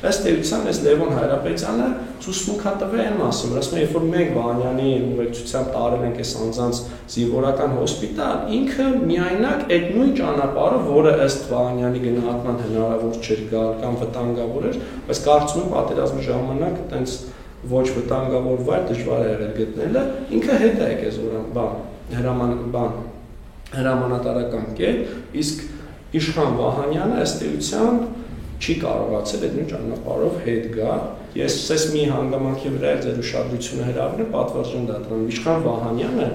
ըստ էության այս Լևոն Հայրապետյանը ցուցմունքա տվել այն մասին, որ ասում է, երբ որ մենք Վահանյանի ուղեկցությամբ տարել ենք այս անձանց զինվորական հոսպիտալ, ինքը միայնակ այդ նույն ճանապարհը, որը ըստ Վահանյանի գնահատման հնարավոր չէր գալ կամ վտանգավոր էր, բայց կարծում եմ պատերազմի ժամանակ այտենց ոչ վտանգավոր վայր դժվար է եղել գտնելը, ինքը հետ է եկել հրամանատարական կետ, իսկ Իշխան Վահանյանը ըստ էության չի կարողացել այդ նույն ճանապարհով հետ գալ։ Ես մի հանգամանքի վրա ձեր ուշադրությունը հրավիրեմ պատվարժան դատարանում։ Իշխան Վահանյանը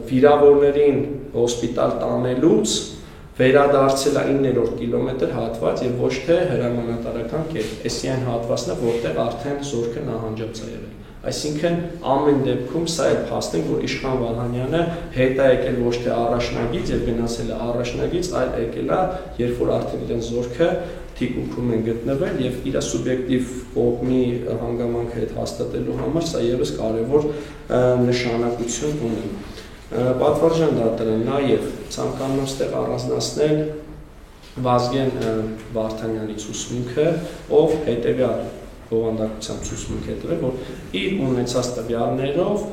վիրավորներին հոսպիտալ տանելուց վերադարձել է 9-րդ կիլոմետր հատված եւ ոչ թե հրամանատարական կետ։ Էսի այն հատվածն է, որտեղ արդեն զորքը նահանջած է եղել։ Այսինքն ամեն դեպքում սա է փաստն, որ Իշխան Վահանյանը հետ է եկել ոչ թե առաջնագից եւ գնացել է առաջնագից, այլ եկել է, երբ որ արդեն իրեն զորքը թիկունքում են գտնվել եւ իր սուբյեկտիվ կողմի հանգամանքը հետ հաստատելու համար սա եւս կարեւոր նշանակություն ունի։ Պատվարժան դատարան նաեւ ցանկանում եմ ստեղ առանձնացնել Վազգեն Վարդանյանի ցուցմունքը, ով հետեւյալ բովանդակությամբ ցուցմունք է տվել, որ իր ունեցած տվյալներով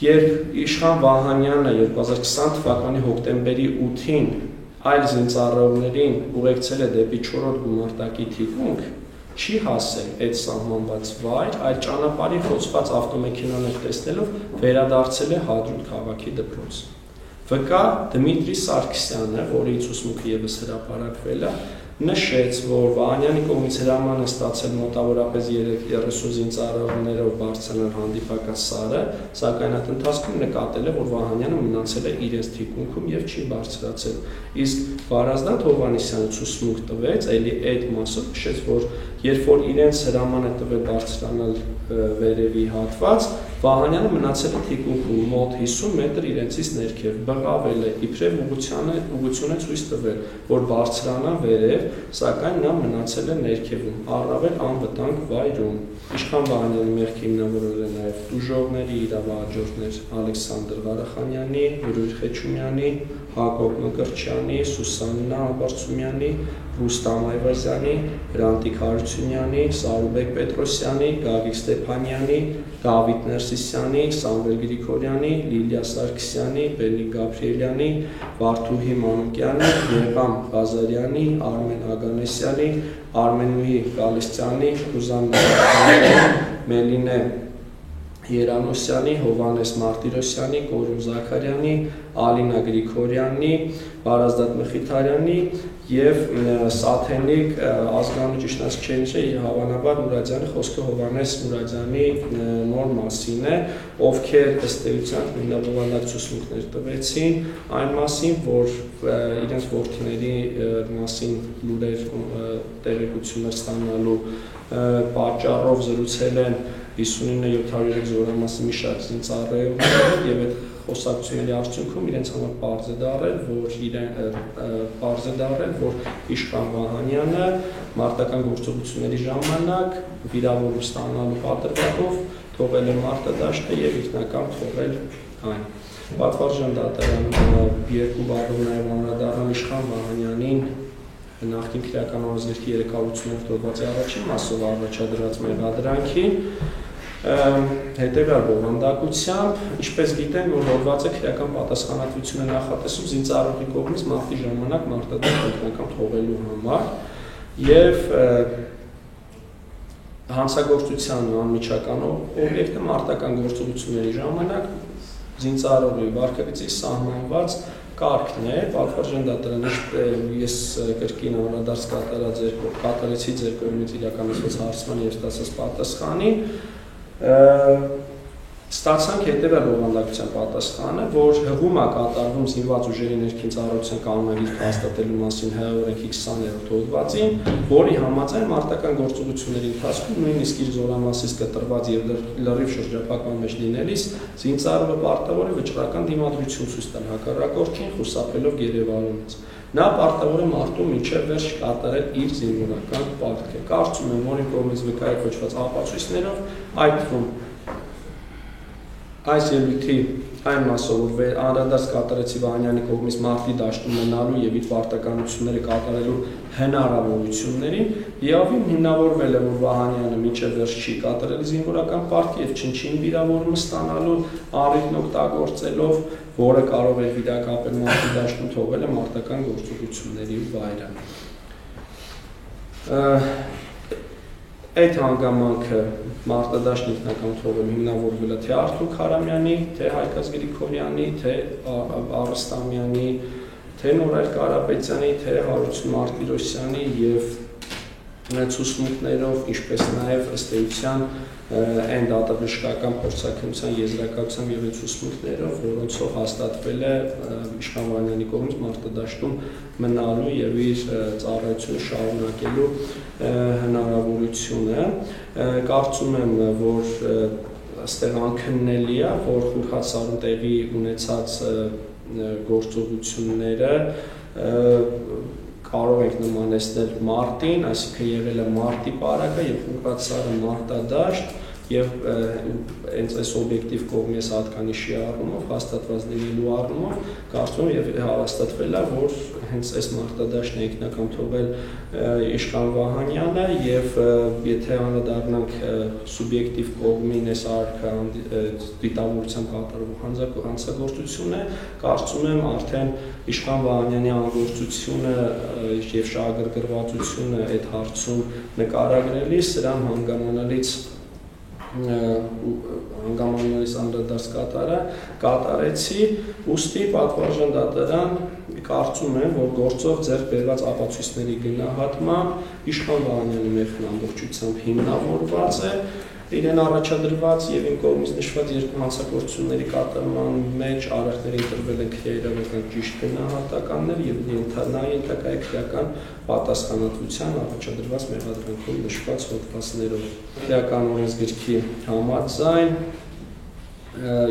երբ Իշխան Վահանյանը 2020 թվականի հոկտեմբերի 8-ին այլ զինծառայողներին ուղեկցել է դեպի 4-րդ գումարտակի թիկունք, չի հասել այդ սահմանված վայր, այլ ճանապարհի խոցված ավտոմեքենաներ տեսնելով վերադարձել է Հադրութ քաղաքի դպրոց։ Վկա Դմիտրի Սարգսյանը, որի ցուցմունքը եւս հրապարակվել է, նշեց, որ Վահանյանի կողմից հրաման է ստացել մոտավորապես 30 զինծառայողներով բարձրանալ հանդիպակաց սարը, սակայն այդ ընթացքում նկատել է, որ Վահանյանը մնացել է իրենց թիկունքում եւ չի բարձրացել։ Իսկ Վարազդան Հովհաննիսյանը ցուցմունք տվեց, ելի այդ մասով նշեց, որ երբ որ իրենց հրաման է տվել բարձրանալ վերևի հատված, Վահանյանը մնացել է թիկունքում մոտ 50 մետր իրենցից ներքև, բղավել է, իբրև ուղղություն է ցույց տվել, որ բարձրանա վերև, սակայն նա մնացել է ներքևում, առավել անվտանգ վայրում։ Իշխան Վահանյանի մեղքի հիմնավորել է նաև տուժողների իրավահաջորդներ Ալեքսանդր Ղարախանյանի, Յուրիր Խեչումյանի, Հակոբ Մկրտչյանի, Սուսաննա Աբարցումյանի, Ռուստամ Այվազյանի, Հրանտիկ Հարությունյանի, Սարուբեկ Պետրոսյանի, Գագիկ Ստեփանյանի, Դավիթ Ներսիսյանի, Սամվել Գրիգորյանի, Լիլիա Սարգսյանի, Բենիկ Գաբրիելյանի, Վարդուհի Մանուկյանի, Եղամ Ղազարյանի, Արմեն Ագանեսյանի, Արմենուհի Գալստյանի, Ռուզան Մելինե Երանոսյանի, Հովանես Մարտիրոսյանի, Կորյուն Զաքարյանի, Ալինա Գրիգորյանի, Վարազդատ Մխիթարյանի եւ Սաթենիկ ազգանունի ճշտացիչի հավանաբար Մուրադյանի խոսքը Հովանես Մուրադյանի նոր մասին է, ովքեր ըստ էության հիմնավորված ցուցմունքներ տվեցին այն մասին, որ իրենց որդիների մասին լուրեր տեղեկություններ ստանալու պատճառով զրուցել են 59-703 զորամասի մի շարք զինծառայողներ եւ այդ խոսակցությունների արդյունքում իրենց համար պարզ է դառել, որ Իշխան Վահանյանը մարտական գործողությունների ժամանակ վիրավորում ստանալու պատրվակով թողել է մարտադաշտը եւ ինքնակամ թողել այն։ Պատվարժան դատարան երկու բառով նաեւ անդրադառնալ Իշխան Վահանյանին նախկին քրեական օրենսգրքի 380-ով դրված առաջին մասով առաջադրած մեղադրանքին հետևյալ բովանդակությամբ, ինչպես գիտենք, որ հոդվածը քրեական պատասխանատվություն է նախատեսում զինծառայողի կողմից մարտի ժամանակ մարտադաշտ ինքնակամ թողելու համար եւ հանցագործության անմիջական օբյեկտը մարտական գործողությունների ժամանակ զինծառայողի վարքագծի սահմանված կարգն է, պատվարժան դատարանը ես կրկին անդրադարձ կատարեցի ձեր կողմից իրականացված հարցման եւ ստացած պատասխանին ստացանք հետևյալ բովանդակության պատասխանը, որ հղում է կատարվում զինված ուժերի ներքին ծառայության կանոնագիրքը հաստատելու մասին ՀՀ օրենքի 20-րդ հոդվածին, որի համաձայն մարտական գործողությունների ընթացքում նույնիսկ իր զորամասից կտրված եւ լրիվ շրջափակման մեջ լինելիս զինծառայողը պարտավոր է վճռական դիմադրություն ցույց տալ հակառակորդին խուսափելով գերեվարումից։ Նա պարտավոր է մարտում մինչև վերջ կատարել իր զինվորական պարտքը։ Կարծում եմ, որ իմ կողմից վկայել կոչված ապացույցներով, այդ թվում այս ելույթի այն մասով, որ անդրադարձ կատարեցի Վահանյանի կողմից մարտի դաշտում մնալու եւ իր պարտականությունները կատարելու հնարավորություններին, իավին հիմնավորվել է, որ Վահանյանը մինչև վերջ չի կատարել զինվորական պարտքը եւ չնչին վիրավորումը ստանալու առիթն օգտագործելով, որը կարող է վիճակապել մարտի դաշտում թողել է մարտական գործողությունների վայրը։ Այդ հանգամանքը մարտադաշտն ինքնակամ թողել հիմնավորվել է թե Արթուր Քարամյանի, թե Հայկաց Գրիգորյանի, թե Արստամյանի, թե Նորայր Կարապետյանի, թե Հարություն Մարտիրոսյանի եւ ցուցմունքներով, ինչպես նաեւ ըստ էության այն դատաբժշկական փորձաքննության եզրակացության եւ ցուցմունքներով, որոնցով հաստատվել է Իշխան Վահանյանի կողմից մարտադաշտում մնալու եւ իր ծառայությունը շարունակելու հնարավորությունը։ Կարծում եմ, որ այստեղ անքննելի է, որ Խորհրդասարում տեղի ունեցած գործողությունները կարող ենք նմանեցնել մարտին, այսինքն եղել է մարտի պարագա եւ Խորհրդասարը մարտադաշտ եւ հենց այս օբյեկտիվ կողմից հատկանիշի առումով հաստատված լինելու առումով կարծում եմ եւ հաստատվել է, որ հենց այս մարտադաշտն է ինքնակամ թողել Իշխան Վահանյանը եւ եթե անդրադառնանք սուբյեկտիվ կողմին այս արարքը դիտավորության կատարող հանցագործությունը, կարծում եմ արդեն Իշխան Վահանյանի անգործությունը եւ շահագրգռվածությունը այդ հարցում նկարագրելիս սրան հանգամանալից անդրադարձ կատարեցի, ուստի պատվարժան դատարան կարծում եմ, որ գործով ձեռք բերված ապացույցների գնահատմամբ Իշխան Վահանյանի մեղքն ամբողջությամբ հիմնավորված է, իրեն առաջադրված եւ իմ կողմից նշված երկու հանցագործությունների կատարման մեջ արարքներին տրվել են քրեական ճիշտ գնահատականներ եւ նա ենթակա է քրեական պատասխանատվության առաջադրված մեղադրանքում նշված հոդվածներով։ Քրեական օրենսգրքի համաձայն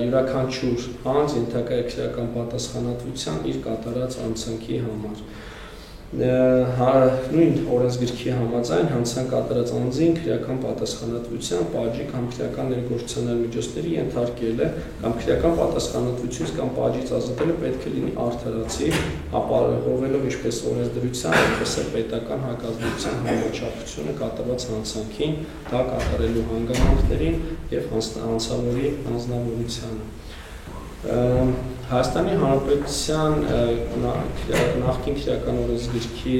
յուրաքանչյուր անձ ենթակա է քրեական պատասխանատվության իր կատարած անցանքի համար։ Նույն օրենսգրքի համաձայն հանցանք կատարած անձին քրեական պատասխանատվության, պատժի կամ քրեական ներգործությունների միջոցների ենթարկել է կամ քրեական պատասխանատվությունից կամ պատժից ազատելը պետք է լինի արդարացի, ապահովելով ինչպես օրենսդրության, այնպես էլ պետական հակազդեցության համաչափությունը կատարված հանցանքին, դա կատարելու հանգամանքներին եւ հանցավորի անձնավորությանը։ Հայաստանի Հանրապետության նախկին քրեական օրենսգրքի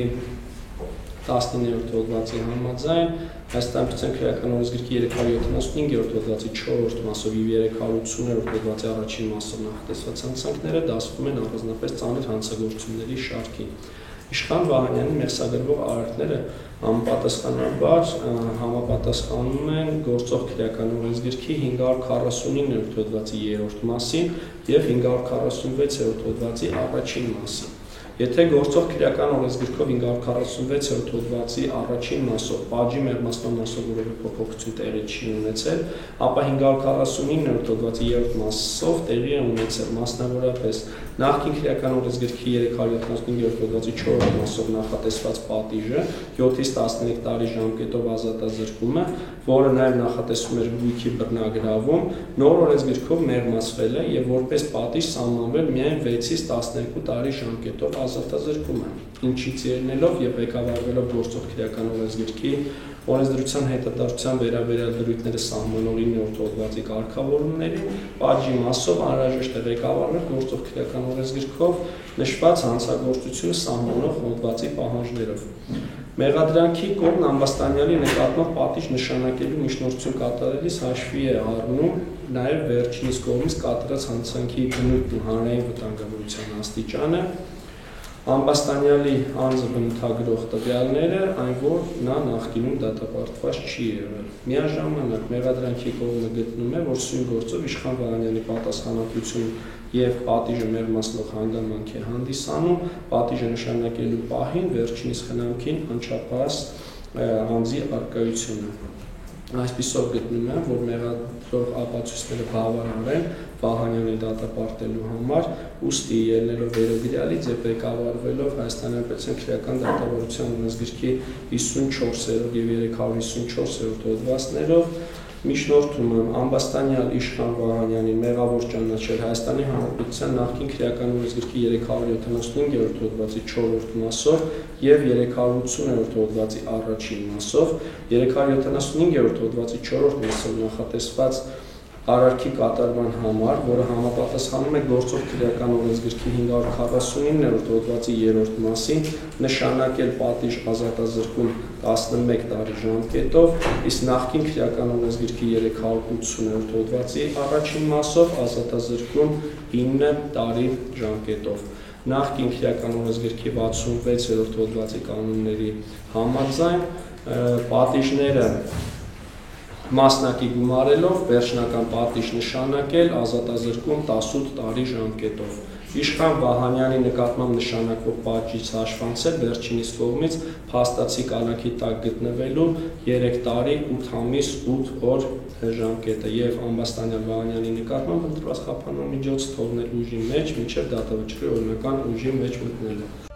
19-րդ հոդվածի համաձայն Հայաստանի Հանրապետության քրեական օրենսգրքի 375-րդ հոդվածի 4-րդ մասով եւ 380-րդ հոդվածի առաջին մասով նախատեսված հանցանքները դասվում են առանձնապես ծանր հանցագործությունների շարքին։ Իշխան Վահանյանի մեղսագրվող արարքները անպատասխանաբար համապատասխանում են գործող քրեական օրենսգրքի 549-րդ հոդվածի 3-րդ մասին եւ 546-րդ հոդվածի առաջին մասին։ Եթե գործող քրեական օրենսգրքով 546-րդ հոդվածի առաջին մասով պատժի մեղմացման մասով որևէ փոփոխություն տեղի չի ունեցել, ապա 549-րդ հոդվածի 3-րդ մասով տեղի է ունեցել, մասնավորապես նախկին քրեական օրենսգրքի 375-րդ հոդվածի 4-րդ մասով նախատեսված պատիժը 7-ից 13 տարի ժամկետով ազատազրկումը, որը նաև նախատեսում էր գույքի բռնագրավում, նոր օրենսգրքով մեղմացվել է եւ որպես պատիժ սահմանվել միայն 6-ից 12 տարի ժամկետով ազատազրկումը, ինչից ելնելով եւ ղեկավարվելով գործող քրեական օրենսգրքի օրենսդրության հետադարձության վերաբերյալ դրույթները սահմանող 9-րդ հոդվածի կարգավորումներին, պատժի մասով անհրաժեշտ է ղեկավարվել գործող քրեական օրենսգրքով նշված հանցագործությունը սահմանող հոդվածի պահանջներով։ Մեղադրանքի կողմն ամբաստանյալի նկատմամբ պատիժ նշանակելու միջնորդություն կատարելիս հաշվի է առնում նաև վերջինիս կողմից կատարած հանցանքի բնույթն ու հանրային վտանգավորության աստիճանը, ամբաստանյալի անձը բնութագրող տվյալները, այն որ նա նախկինում դատապարտված չի եղել։ Միաժամանակ մեղադրանքի կողմը գտնում է, որ սույն գործով Իշխան Վահանյանի պատասխանատվություն եւ պատիժը մեղմացնող հանգամանք է հանդիսանում, պատիժը նշանակելու պահին վերջինիս խնամքին անչափահաս անձի առկայությունը։ Այսպիսով գտնում եմ, որ մեղադրող ապացույցները բավարար են Վահանյանի դատապարտելու համար, ուստի ելնելով վերագրյալից եւ ղեկավարվելով Հայաստանի Հանրապետության քրեական դատավարության օրենսգրքի 54-րդ եւ 354-րդ հոդվածներով միջնորդում եմ ամբաստանյալ Իշխան Վահանյանին մեղավոր ճանաչել Հայաստանի Հանրապետության նախկին քրեական օրենսգրքի 375-րդ հոդվածի 4-րդ մասով եւ 380-րդ հոդվածի առաջին մասով, 375-րդ հոդվածի 4-րդ մասով նախատեսված արարքի կատարման համար, որը համապատասխանում է գործող քրեական օրենսգրքի 549-րդ հոդվածի 3-րդ մասին, նշանակել պատիժ ազատազրկում 11 տարի ժամկետով, իսկ նախկին քրեական օրենսգրքի 380-րդ հոդվածի առաջին մասով ազատազրկում 9 տարի ժամկետով։ Նախկին քրեական օրենսգրքի 66-րդ հոդվածի կանոնների համաձայն պատիժները մասնակի գումարելով վերջնական պատիժ նշանակել ազատազրկում 18 տարի ժամկետով։ Իշխան Վահանյանի նկատմամբ նշանակվող պատժից հաշվանցել վերջինիս կողմից փաստացի կալանքի տակ գտնվելու 3 տարի 8 ամիս 8 օր ժամկետը եւ ամբաստանյալ Վահանյանի նկատմամբ ընտրված խափանման միջոց թողնել ուժի մեջ մինչեւ դատավճռի օրինական ուժի մեջ մտնելը։